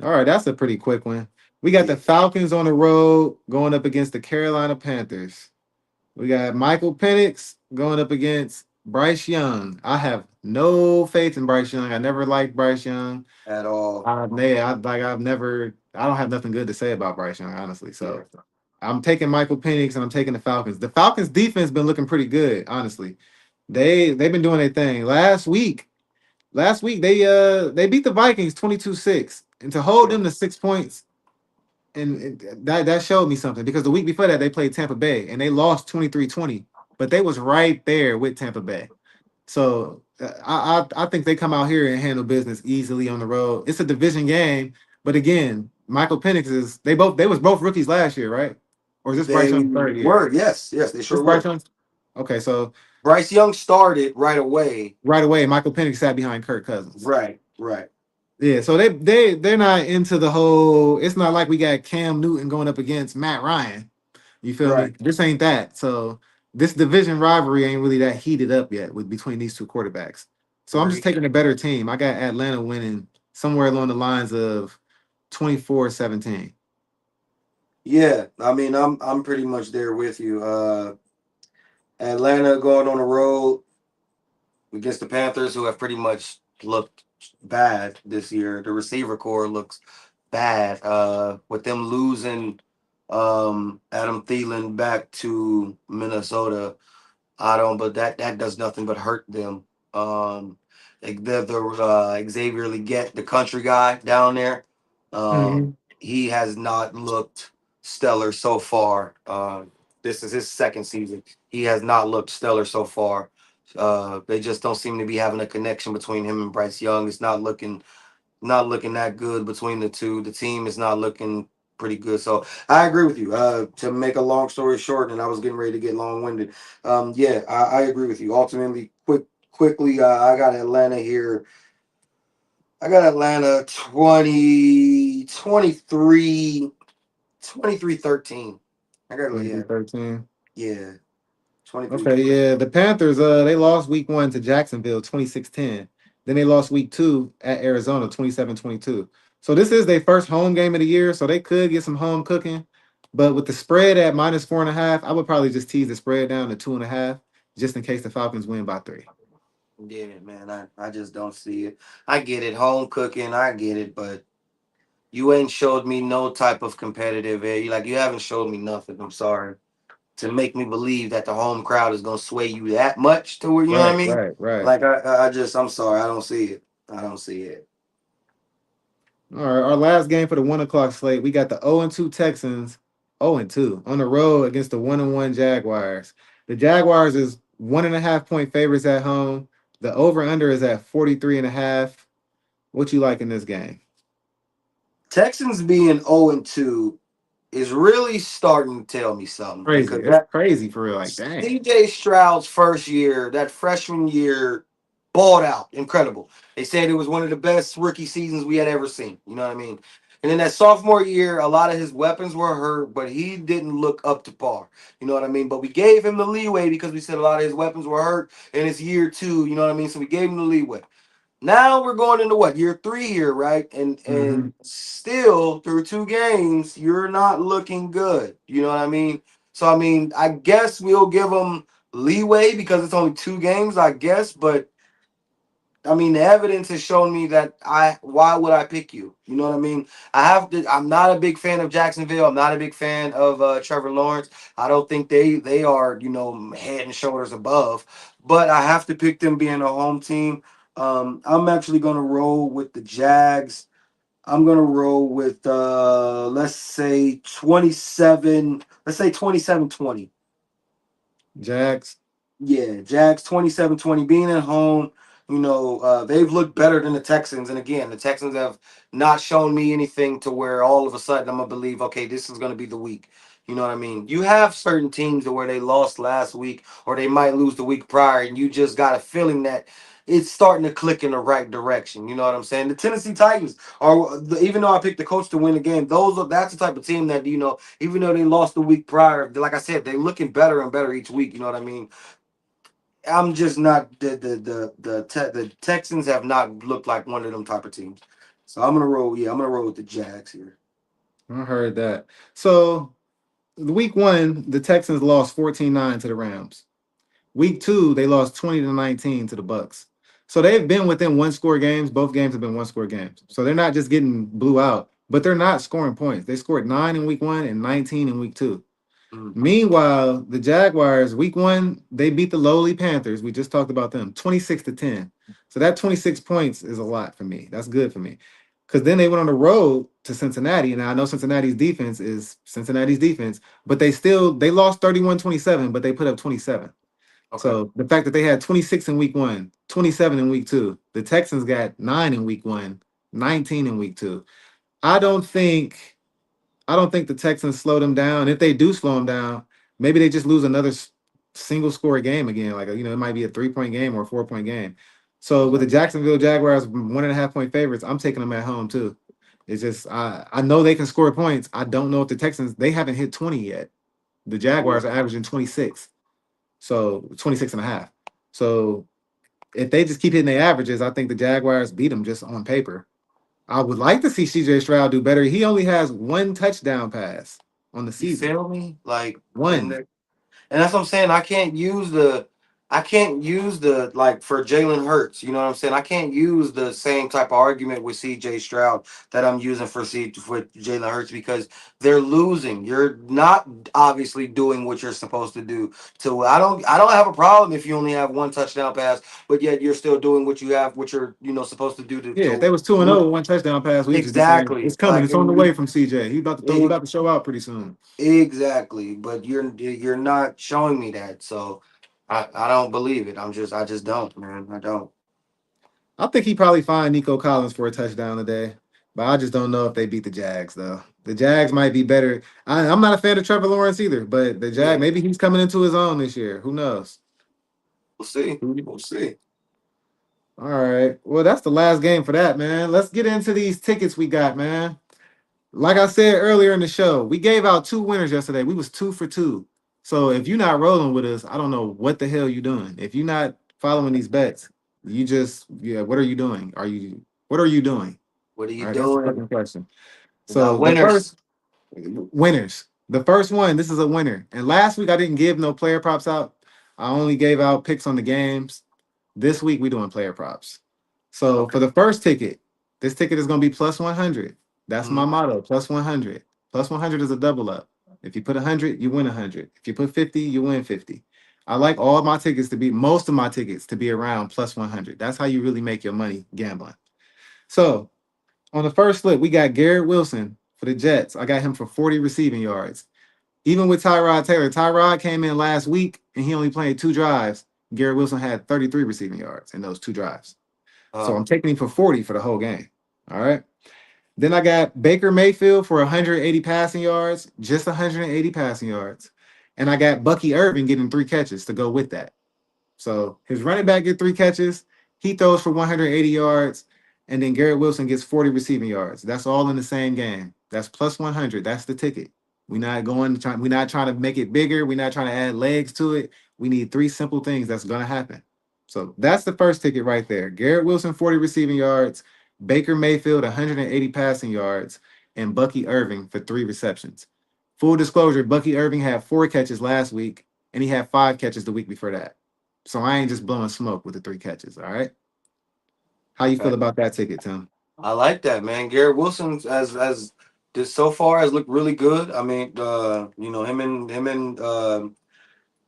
All right, that's a pretty quick one. We got Yeah. the Falcons on the road going up against the Carolina Panthers. We got Michael Penix going up against Bryce Young. I have no faith in Bryce Young. I never liked Bryce Young. At all. I don't have nothing good to say about Bryce Young, honestly. Yeah. So I'm taking Michael Penix and I'm taking the Falcons. The Falcons defense been looking pretty good, honestly. They've been doing their thing. Last week they beat the Vikings 22-6. And to hold Yeah. them to 6 points, and that showed me something because the week before that they played Tampa Bay and they lost 23-20, but they was right there with Tampa Bay. So I think they come out here and handle business easily on the road. It's a division game, but again, Michael Penix they was both rookies last year, right? Or is this Bryce They Young's third year? were, yes, yes, they This sure Bryce were. Young's okay. So Bryce Young started right away. right away, Michael Penix sat behind Kirk Cousins. Right, right. Yeah, so they're not into the whole. It's not like we got Cam Newton going up against Matt Ryan. You feel Right. me? This ain't that. So this division rivalry ain't really that heated up yet with between these two quarterbacks. So I'm just Agreed. taking a better team. I got Atlanta winning somewhere along the lines of 24-17. Yeah, I mean, I'm pretty much there with you. Atlanta going on the road against the Panthers, who have pretty much looked bad this year. The receiver core looks bad. With them losing Adam Thielen back to Minnesota, I don't, but that does nothing but hurt them. Like the Xavier Leggett, the country guy down there, Mm-hmm. he has not looked stellar so far. This is his second season. He has not looked stellar so far. They just don't seem to be having a connection between him and Bryce Young. It's not looking that good between the two. The team is not looking pretty good. So I agree with you. To make a long story short, and I was getting ready to get long winded. Yeah, I agree with you. Ultimately, quickly, I got Atlanta here. I got Atlanta 23-13. I got, yeah, 23-13. yeah, 23. Okay, yeah. The Panthers, they lost week one to Jacksonville 26-10. Then they lost week two at Arizona 27-22. So this is their first home game of the year, so they could get some home cooking. But with the spread at -4.5, I would probably just tease the spread down to 2.5, just in case the Falcons win by 3. Yeah, man, I just don't see it. I get it, home cooking, I get it, but you ain't showed me no type of competitive edge. Like you haven't showed me nothing. I'm sorry to make me believe that the home crowd is gonna sway you that much to where you know what I Right, mean. right, right. Like I'm sorry, I don't see it. I don't see it. All right, our last game for the 1 o'clock slate, we got the 0-2 Texans, 0-2 on the road against the 1-1 Jaguars. The Jaguars is 1.5 point favorites at home. The over under is at 43.5. What you like in this game? Texans being 0-2 is really starting to tell me something Crazy. because It's that crazy for real. Like, dang. CJ Stroud's first year, that freshman year, balled out. Incredible. They said it was one of the best rookie seasons we had ever seen. You know what I mean? And then that sophomore year, a lot of his weapons were hurt, but he didn't look up to par. You know what I mean? But we gave him the leeway because we said a lot of his weapons were hurt in his year two. You know what I mean? So we gave him the leeway. Now we're going into what, year three here, right? And Hmm. still through two games, you're not looking good. You know what I mean? So I mean, I guess we'll give them leeway because it's only two games, I guess. But I mean, the evidence has shown me that I. Why would I pick you? You know what I mean? I have to. I'm not a big fan of Jacksonville. I'm not a big fan of Trevor Lawrence. I don't think they are head and shoulders above. But I have to pick them being a home team. I'm actually gonna roll with the Jags. I'm gonna roll with let's say 27. Let's say 27-20. Jags. Yeah, Jags 27-20 being at home. They've looked better than the Texans. And again, the Texans have not shown me anything to where all of a sudden I'm going to believe, okay, this is going to be the week. You know what I mean? You have certain teams to where they lost last week or they might lose the week prior, and you just got a feeling that it's starting to click in the right direction. You know what I'm saying? The Tennessee Titans are, even though I picked the coach to win the game, that's the type of team that, even though they lost the week prior, like I said, they're looking better and better each week. You know what I mean? I'm just not the Texans have not looked like one of them type of teams. So I'm gonna roll. Yeah, I'm gonna roll with the Jags here. I heard that. So, week one, the Texans lost 14-9 to the Rams. Week two, they lost 20-19 to the Bucks. So they've been within one score games. Both games have been one score games. So they're not just getting blew out, but they're not scoring points. They scored 9 in week one and 19 in week two. Mm, Meanwhile, the Jaguars, week one, they beat the lowly Panthers. We just talked about them, 26-10. So that 26 points is a lot for me. That's good for me. Because then they went on the road to Cincinnati. And I know Cincinnati's defense is Cincinnati's defense, but they lost 31-27, but they put up 27. okay. So the fact that they had 26 in week one, 27 in week two, the Texans got 9 in week one, 19 in week two. I don't think I don't think the Texans slow them down. If they do slow them down, maybe they just lose another single score game again. Like it might be a 3 point game or a 4 point game. So with Okay. the Jacksonville Jaguars 1.5 point favorites, I'm taking them at home too. It's just I know they can score points. I don't know if the Texans they haven't hit 20 yet. The Yeah. Jaguars are averaging 26. So 26 and a half. So if they just keep hitting their averages, I think the Jaguars beat them just on paper. I would like to see CJ Stroud do better. He only has one touchdown pass on the You season. feel me? Like, One. and that's what I'm saying. I can't use the like for Jalen Hurts. You know what I'm saying? I can't use the same type of argument with C.J. Stroud that I'm using for Jalen Hurts because they're losing. You're not obviously doing what you're supposed to do. So I don't have a problem if you only have one touchdown pass, but yet you're still doing what you're supposed to do Yeah, if they to was 2-0 look with one touchdown pass, we'd just be saying it's exactly coming, like it's on the way from CJ. He you, about to show out pretty soon. exactly, but you're not showing me that, so I don't believe it. I just don't, man. I don't. I think he probably find Nico Collins for a touchdown today, but I just don't know if they beat the Jags though. The Jags might be better. I'm not a fan of Trevor Lawrence either, but the Jag Yeah, maybe he's coming into his own this year. Who knows? we'll see. We'll see. All right. Well, that's the last game for that, man. Let's get into these tickets we got, man. Like I said earlier in the show, we gave out two winners yesterday. We was 2 for 2. So if you're not rolling with us, I don't know what the hell you're doing. If you're not following these bets, you just what are you doing? What are you doing? What are you All right, that's the doing? fucking question. We got So the winners. first winners. The first one, this is a winner. And last week I didn't give no player props out. I only gave out picks on the games. This week we doing player props. So Okay. for the first ticket, this ticket is going to be plus 100. That's my Mhm. motto, plus 100. Plus 100 is a double up. If you put 100, you win 100. If you put 50, you win 50. I like all my tickets to be, most of my tickets to be around plus 100. That's how you really make your money gambling. So on the first slip, we got Garrett Wilson for the Jets. I got him for 40 receiving yards. Even with Tyrod Taylor, Tyrod came in last week and he only played 2 drives. Garrett Wilson had 33 receiving yards in those 2 drives. So Uh, I'm taking him for 40 for the whole game. All right. Then I got Baker Mayfield for 180 passing yards, just 180 passing yards. And I got Bucky Irving getting 3 catches to go with that. So his running back get 3 catches. He throws for 180 yards, and then Garrett Wilson gets 40 receiving yards. That's all in the same game. That's plus 100. That's the ticket. We're not trying to make it bigger. We're not trying to add legs to it. We need 3 simple things that's gonna happen. So that's the first ticket right there. Garrett Wilson, 40 receiving yards, Baker Mayfield, 180 passing yards, and Bucky Irving for 3 receptions. Full disclosure, Bucky Irving had 4 catches last week, and he had 5 catches the week before that. So I ain't just blowing smoke with the 3 catches. All right. How you feel okay. about that ticket, Tim? I like that, man. Garrett Wilson as this so far has looked really good. I mean, him and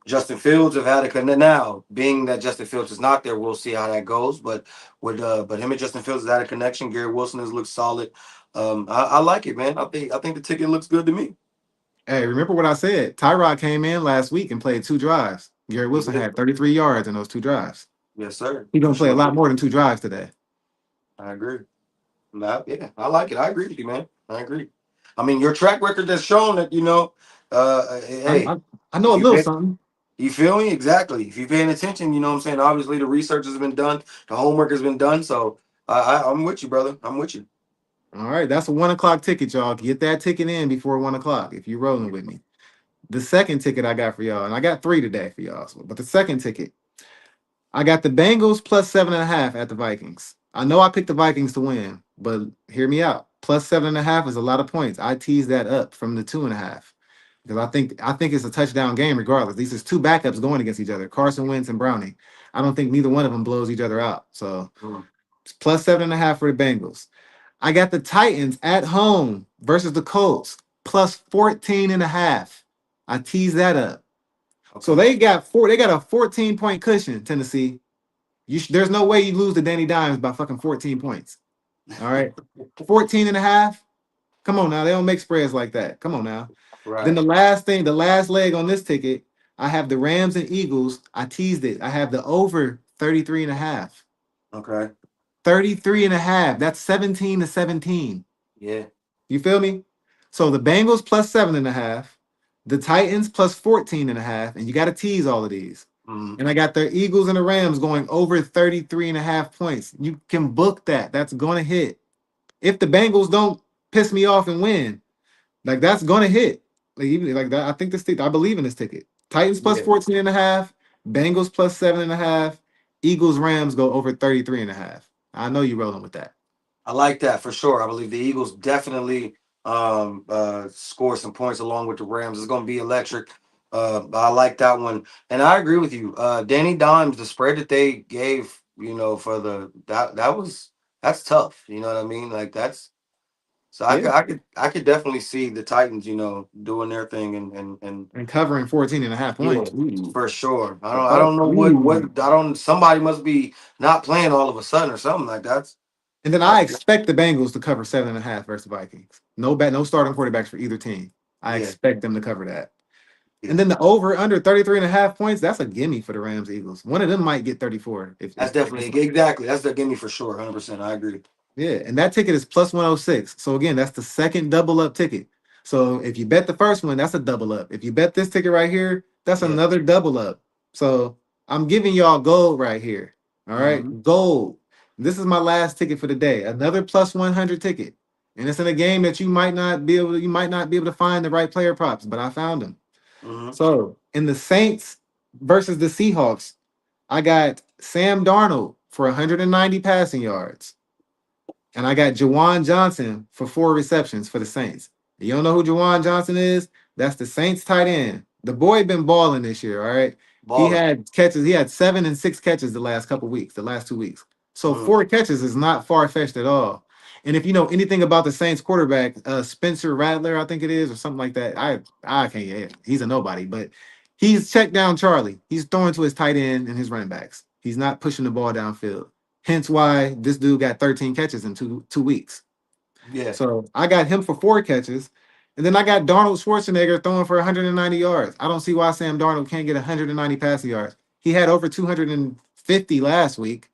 Justin Fields have had a connect now. Being that Justin Fields is not there, we'll see how that goes. But him and Justin Fields has had a connection. Garrett Wilson has looked solid. I like it, man. I think the ticket looks good to me. Hey, remember what I said? Tyrod came in last week and played 2 drives. Garrett He Wilson did. had 33 yards in those 2 drives. Yes, sir. He's He gonna play a sure lot did. more than 2 drives today. I agree. Yeah, I like it. I agree with you, man. I agree. I mean, your track record has shown that I, hey, I, I know if a you little pay, something. you feel me exactly. If you're paying attention, you know what I'm saying. Obviously, the research has been done, the homework has been done. So I'm with you, brother. I'm with you. All right, that's a 1 o'clock ticket, y'all. Get that ticket in before 1 o'clock if you're rolling with me. The second ticket I got for y'all, and I got 3 today for y'all. But the second ticket, I got the Bengals plus 7.5 at the Vikings. I know I picked the Vikings to win, but hear me out. Plus 7.5 is a lot of points. I teased that up from the 2.5 because I think it's a touchdown game regardless. These is 2 backups going against each other, Carson Wentz and Browning. I don't think neither one of them blows each other out. So Mm, it's plus 7.5 for the Bengals. I got the Titans at home versus the Colts plus 14.5. I teased that up. So okay. they got a 14-point cushion, Tennessee. There's no way you lose to Danny Dimes by fucking 14 points. All right. 14 and a half. Come on now. They don't make spreads like that. Come on now. Then Right. the last thing, the last leg on this ticket, I have the Rams and Eagles. I teased it. I have the over 33 and a half. Okay. 33 and a half. That's 17 to 17. Yeah. You feel me? So the Bengals plus 7.5, the Titans plus 14 and a half, and you got to tease all of these. Mm, And I got the Eagles and the Rams going over 33 and a half points. You can book that. That's going to hit. If the Bengals don't piss me off and win, like that's going to hit. Like even like that, I think I believe in this ticket. Titans plus yeah. 14 and a half, Bengals plus 7.5, Eagles Rams go over 33 and a half. I know you rolling with that. I like that for sure. I believe the Eagles definitely score some points along with the Rams. It's going to be electric. I like that one, and I agree with you. Danny Dimes, the spread that they gave, for that's tough. You know what I mean? Like that's so Yeah. I could definitely see the Titans, doing their thing and And covering 14 and a half yeah, points. Ooh. for sure. The I Bucks. don't know what Ooh. I don't. Somebody must be not playing all of a sudden or something like that. And then I That's expect the Bengals to cover 7.5 versus the Vikings. No starting quarterbacks for either team. I yeah, expect them to cover that. And yeah. then the over under 33 and a half points, that's a gimme for the Rams Eagles. One of them might get 34 That's if definitely it's exactly. That's the gimme for sure. 100%. I agree. yeah, and that ticket is plus 106. So again, that's the second double up ticket. So if you bet the first one, that's a double up. If you bet this ticket right here, that's Yeah. another double up. So I'm giving y'all gold right here. All right, Hmm. gold. This is my last ticket for the day. Another plus 100 ticket. And it's in a game that you might not be able to find the right player props, but I found them. Hmm. So in the Saints versus the Seahawks, I got Sam Darnold for 190 passing yards. And I got Jawan Johnson for 4 receptions for the Saints. You don't know who Jawan Johnson is? That's the Saints tight end. The boy been balling this year, all right? He Balling. had catches. He had 7 and 6 catches the last couple weeks, the last 2 weeks. So Hmm. 4 catches is not far-fetched at all. And if you know anything about the Saints quarterback, Spencer Rattler, I think it is, or something like that. I can't. Yeah, he's a nobody, but he's checked down Charlie. He's throwing to his tight end and his running backs. He's not pushing the ball downfield. Hence why this dude got 13 catches in two weeks. Yeah. So I got him for 4 catches. And then I got Darnold Schwarzenegger throwing for 190 yards. I don't see why Sam Darnold can't get 190 passing yards. He had over 250 last week.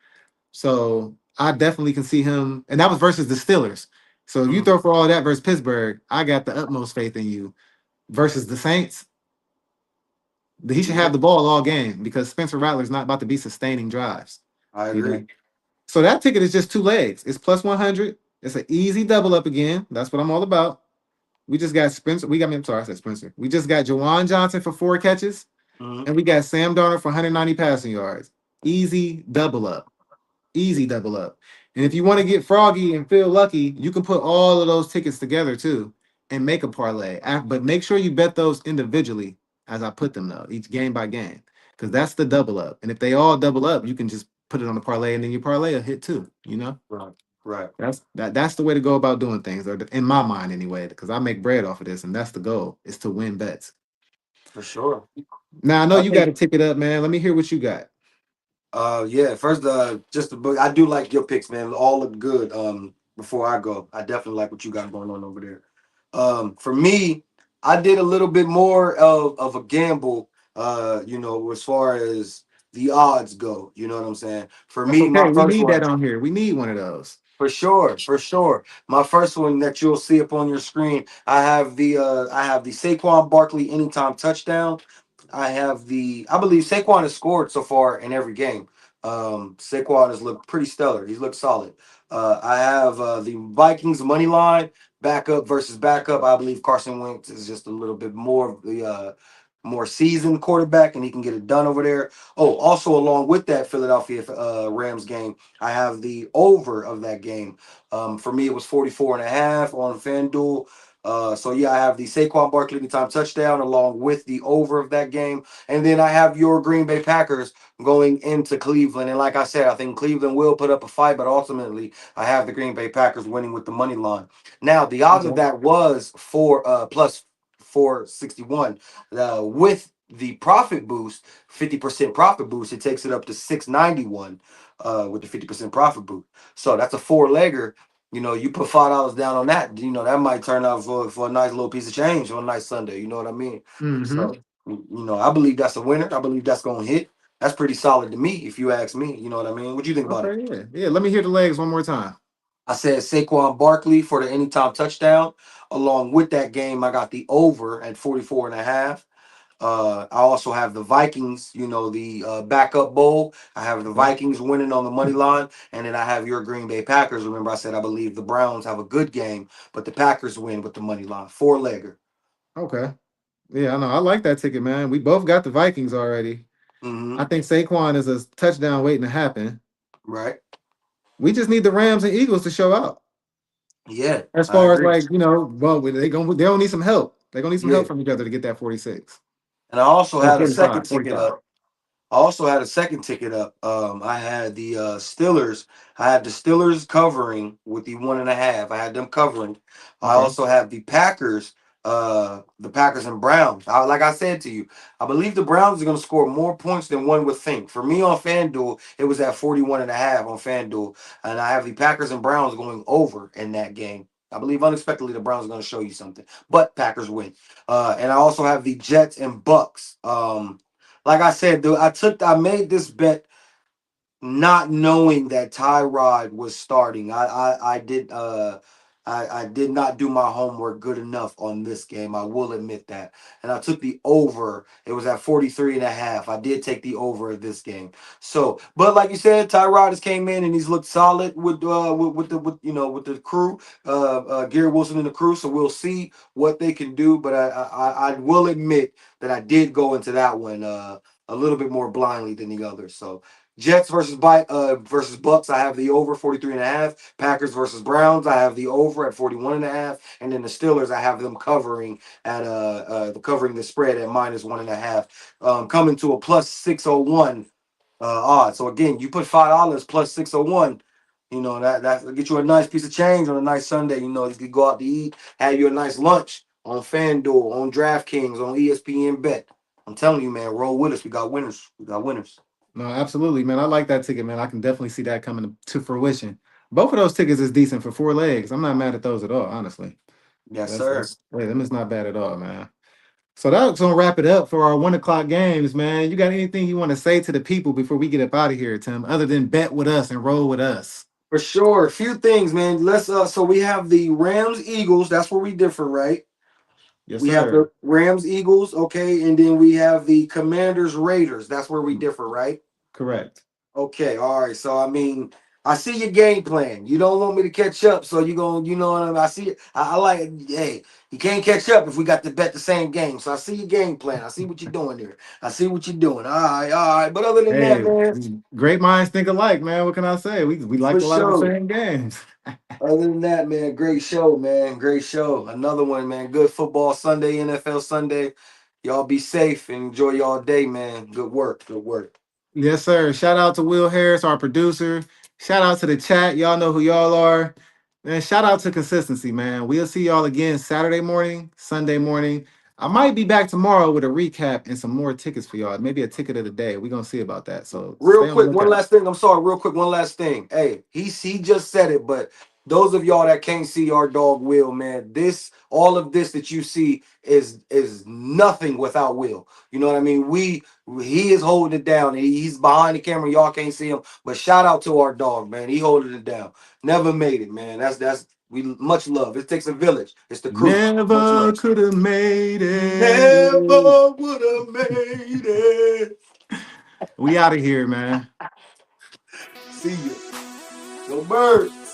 So I definitely can see him. And that was versus the Steelers. So if you Hmm. throw for all that versus Pittsburgh, I got the utmost faith in you. Versus the Saints, he should Yeah. have the ball all game because Spencer Rattler's not about to be sustaining drives. I You know, agree. so that ticket is just 2 legs. It's plus 100. It's an easy double up again. That's what I'm all about. We just got Spencer. I'm sorry, I said Spencer. We just got Jawan Johnson for 4 catches, Hmm. and we got Sam Darnold for 190 passing yards. Easy double up. Easy double up. And if you want to get froggy and feel lucky, you can put all of those tickets together too and make a parlay. But make sure you bet those individually as I put them though, each game by game, because that's the double up. And if they all double up, you can just put it on the parlay, and then your parlay will hit too. You know, Right. Right. that's the way to go about doing things, or in my mind anyway, because I make bread off of this, and that's the goal is to win bets. For sure. Now I know I you got think. to tick it up, man. Let me hear what you got. Yeah. First, just the book. I do like your picks, man. All look good. Before I go, I definitely like what you got going on over there. For me, I did a little bit more of a gamble. As far as the odds go, you know what I'm saying. For That's me, okay. my We first need that one. on here. We need one of those. For sure, for sure. My first one that you'll see up on your screen, I have the Saquon Barkley anytime touchdown. I believe Saquon has scored so far in every game. Saquon has looked pretty stellar. He's looked solid. I have the Vikings money line backup versus backup. I believe Carson Wentz is just a little bit more of the more seasoned quarterback, and he can get it done over there. Oh, also along with that Philadelphia Rams game, I have the over of that game. For me, it was 44 and a half on FanDuel. So yeah, I have the Saquon Barkley anytime touchdown along with the over of that game. And then I have your Green Bay Packers going into Cleveland. And like I said, I think Cleveland will put up a fight, but ultimately I have the Green Bay Packers winning with the money line. Now, the odds of Okay. that was for plus 461. With the profit boost, 50% profit boost, it takes it up to 691 with the 50% profit boost. So that's a four-legger. You put $5 down on that, that might turn out for a nice little piece of change on a nice Sunday. You know what I mean? Mm-hmm. So, I believe that's a winner. I believe that's gonna hit. That's pretty solid to me, if you ask me. You know what I mean? What do you think about it? Okay, yeah. Yeah. Let me hear the legs one more time. I said Saquon Barkley for the anytime touchdown. Along with that game, I got the over at 44 and a half. I also have the Vikings, the backup bowl. I have the Okay. Vikings winning on the money line. And then I have your Green Bay Packers. Remember, I said I believe the Browns have a good game, but the Packers win with the money line. Four-legger. Okay. Yeah, I know. I like that ticket, man. We both got the Vikings already. Mm-hmm. I think Saquon is a touchdown waiting to happen. Right. We just need the Rams and Eagles to show out. Yeah, As I far as agree. like, well, they don't need some help. They're gonna need some help Yeah. from each other to get that 46 And I also or had a second 45, ticket 45. up. I also had a second ticket up. I had the Steelers. I had the Steelers covering with the 1.5. I had them covering. I Okay. also have the Packers and Browns. Like I said to you, I believe the Browns are going to score more points than one would think. For me on FanDuel, it was at 41.5 on FanDuel, and I have the Packers and Browns going over in that game. I believe unexpectedly the Browns are going to show you something, but Packers win. And I also have the Jets and Bucks. Like I said, dude, I made this bet not knowing that Tyrod was starting. I did not do my homework good enough on this game. I will admit that. And I took the over. It was at 43.5. I did take the over of this game. So, but like you said, Tyrod has came in and he's looked solid with the crew, Gary Wilson and the crew. So we'll see what they can do. But I will admit that I did go into that one a little bit more blindly than the others. So Jets versus Bucks, I have the over 43.5. Packers versus Browns, I have the over at 41.5. And then the Steelers, I have them covering at covering the spread at -1.5. Coming to a +601 odds. So again, you put $5 +601. You know, that'll get you a nice piece of change on a nice Sunday. You know, you could go out to eat, have you a nice lunch on FanDuel, on DraftKings, on ESPN Bet. I'm telling you, man, roll with us. We got winners. We got winners. No, absolutely, man. I like that ticket, man. I can definitely see that coming to fruition. Both of those tickets is decent for 4 legs. I'm not mad at those at all, honestly. Yes, sir. Them is not bad at all, man. So that's gonna wrap it up for our 1 o'clock games, man. You got anything you want to say to the people before we get up out of here, Tim? Other than bet with us and roll with us. For sure. A few things, man. Let's so we have the Rams Eagles. That's where we differ, right? Yes, We have sir. the Rams Eagles, okay, and then we have the Commanders Raiders. That's where we differ, right? Correct. Okay, all right. So I mean, I see your game plan. You don't want me to catch up, so you going you know what I mean. I see it. I like. Hey, you can't catch up if we got to bet the same game. So I see your game plan. I see what you're doing there. I see what you're doing. All right. But other than that, Hey, man, great minds think alike, man. What can I say? We for like a lot of the sure. same games. Other than that, man, great show, man. Great show. Another one, man. Good football Sunday, NFL Sunday. Y'all be safe and enjoy y'all day, man. Good work. Good work. Yes, sir. Shout out to Will Harris, our producer. Shout out to the chat. Y'all know who y'all are. Man, shout out to consistency, man. We'll see y'all again Saturday morning, Sunday morning. I might be back tomorrow with a recap and some more tickets for y'all. Maybe a ticket of the day. We're gonna see about that. So Real stay on the quick, one lookout. last thing. I'm sorry, real quick, one last thing. Hey, he just said it, but those of y'all that can't see our dog Will, man, this all of this that you see is nothing without Will. You know what I mean? He is holding it down. He's behind the camera. Y'all can't see him, but shout out to our dog, man. He holding it down. Never made it, man. That's we much love. It takes a village. It's the crew. Much Never love. could have made it. Never would have made it. We out of here, man. See you. Go birds.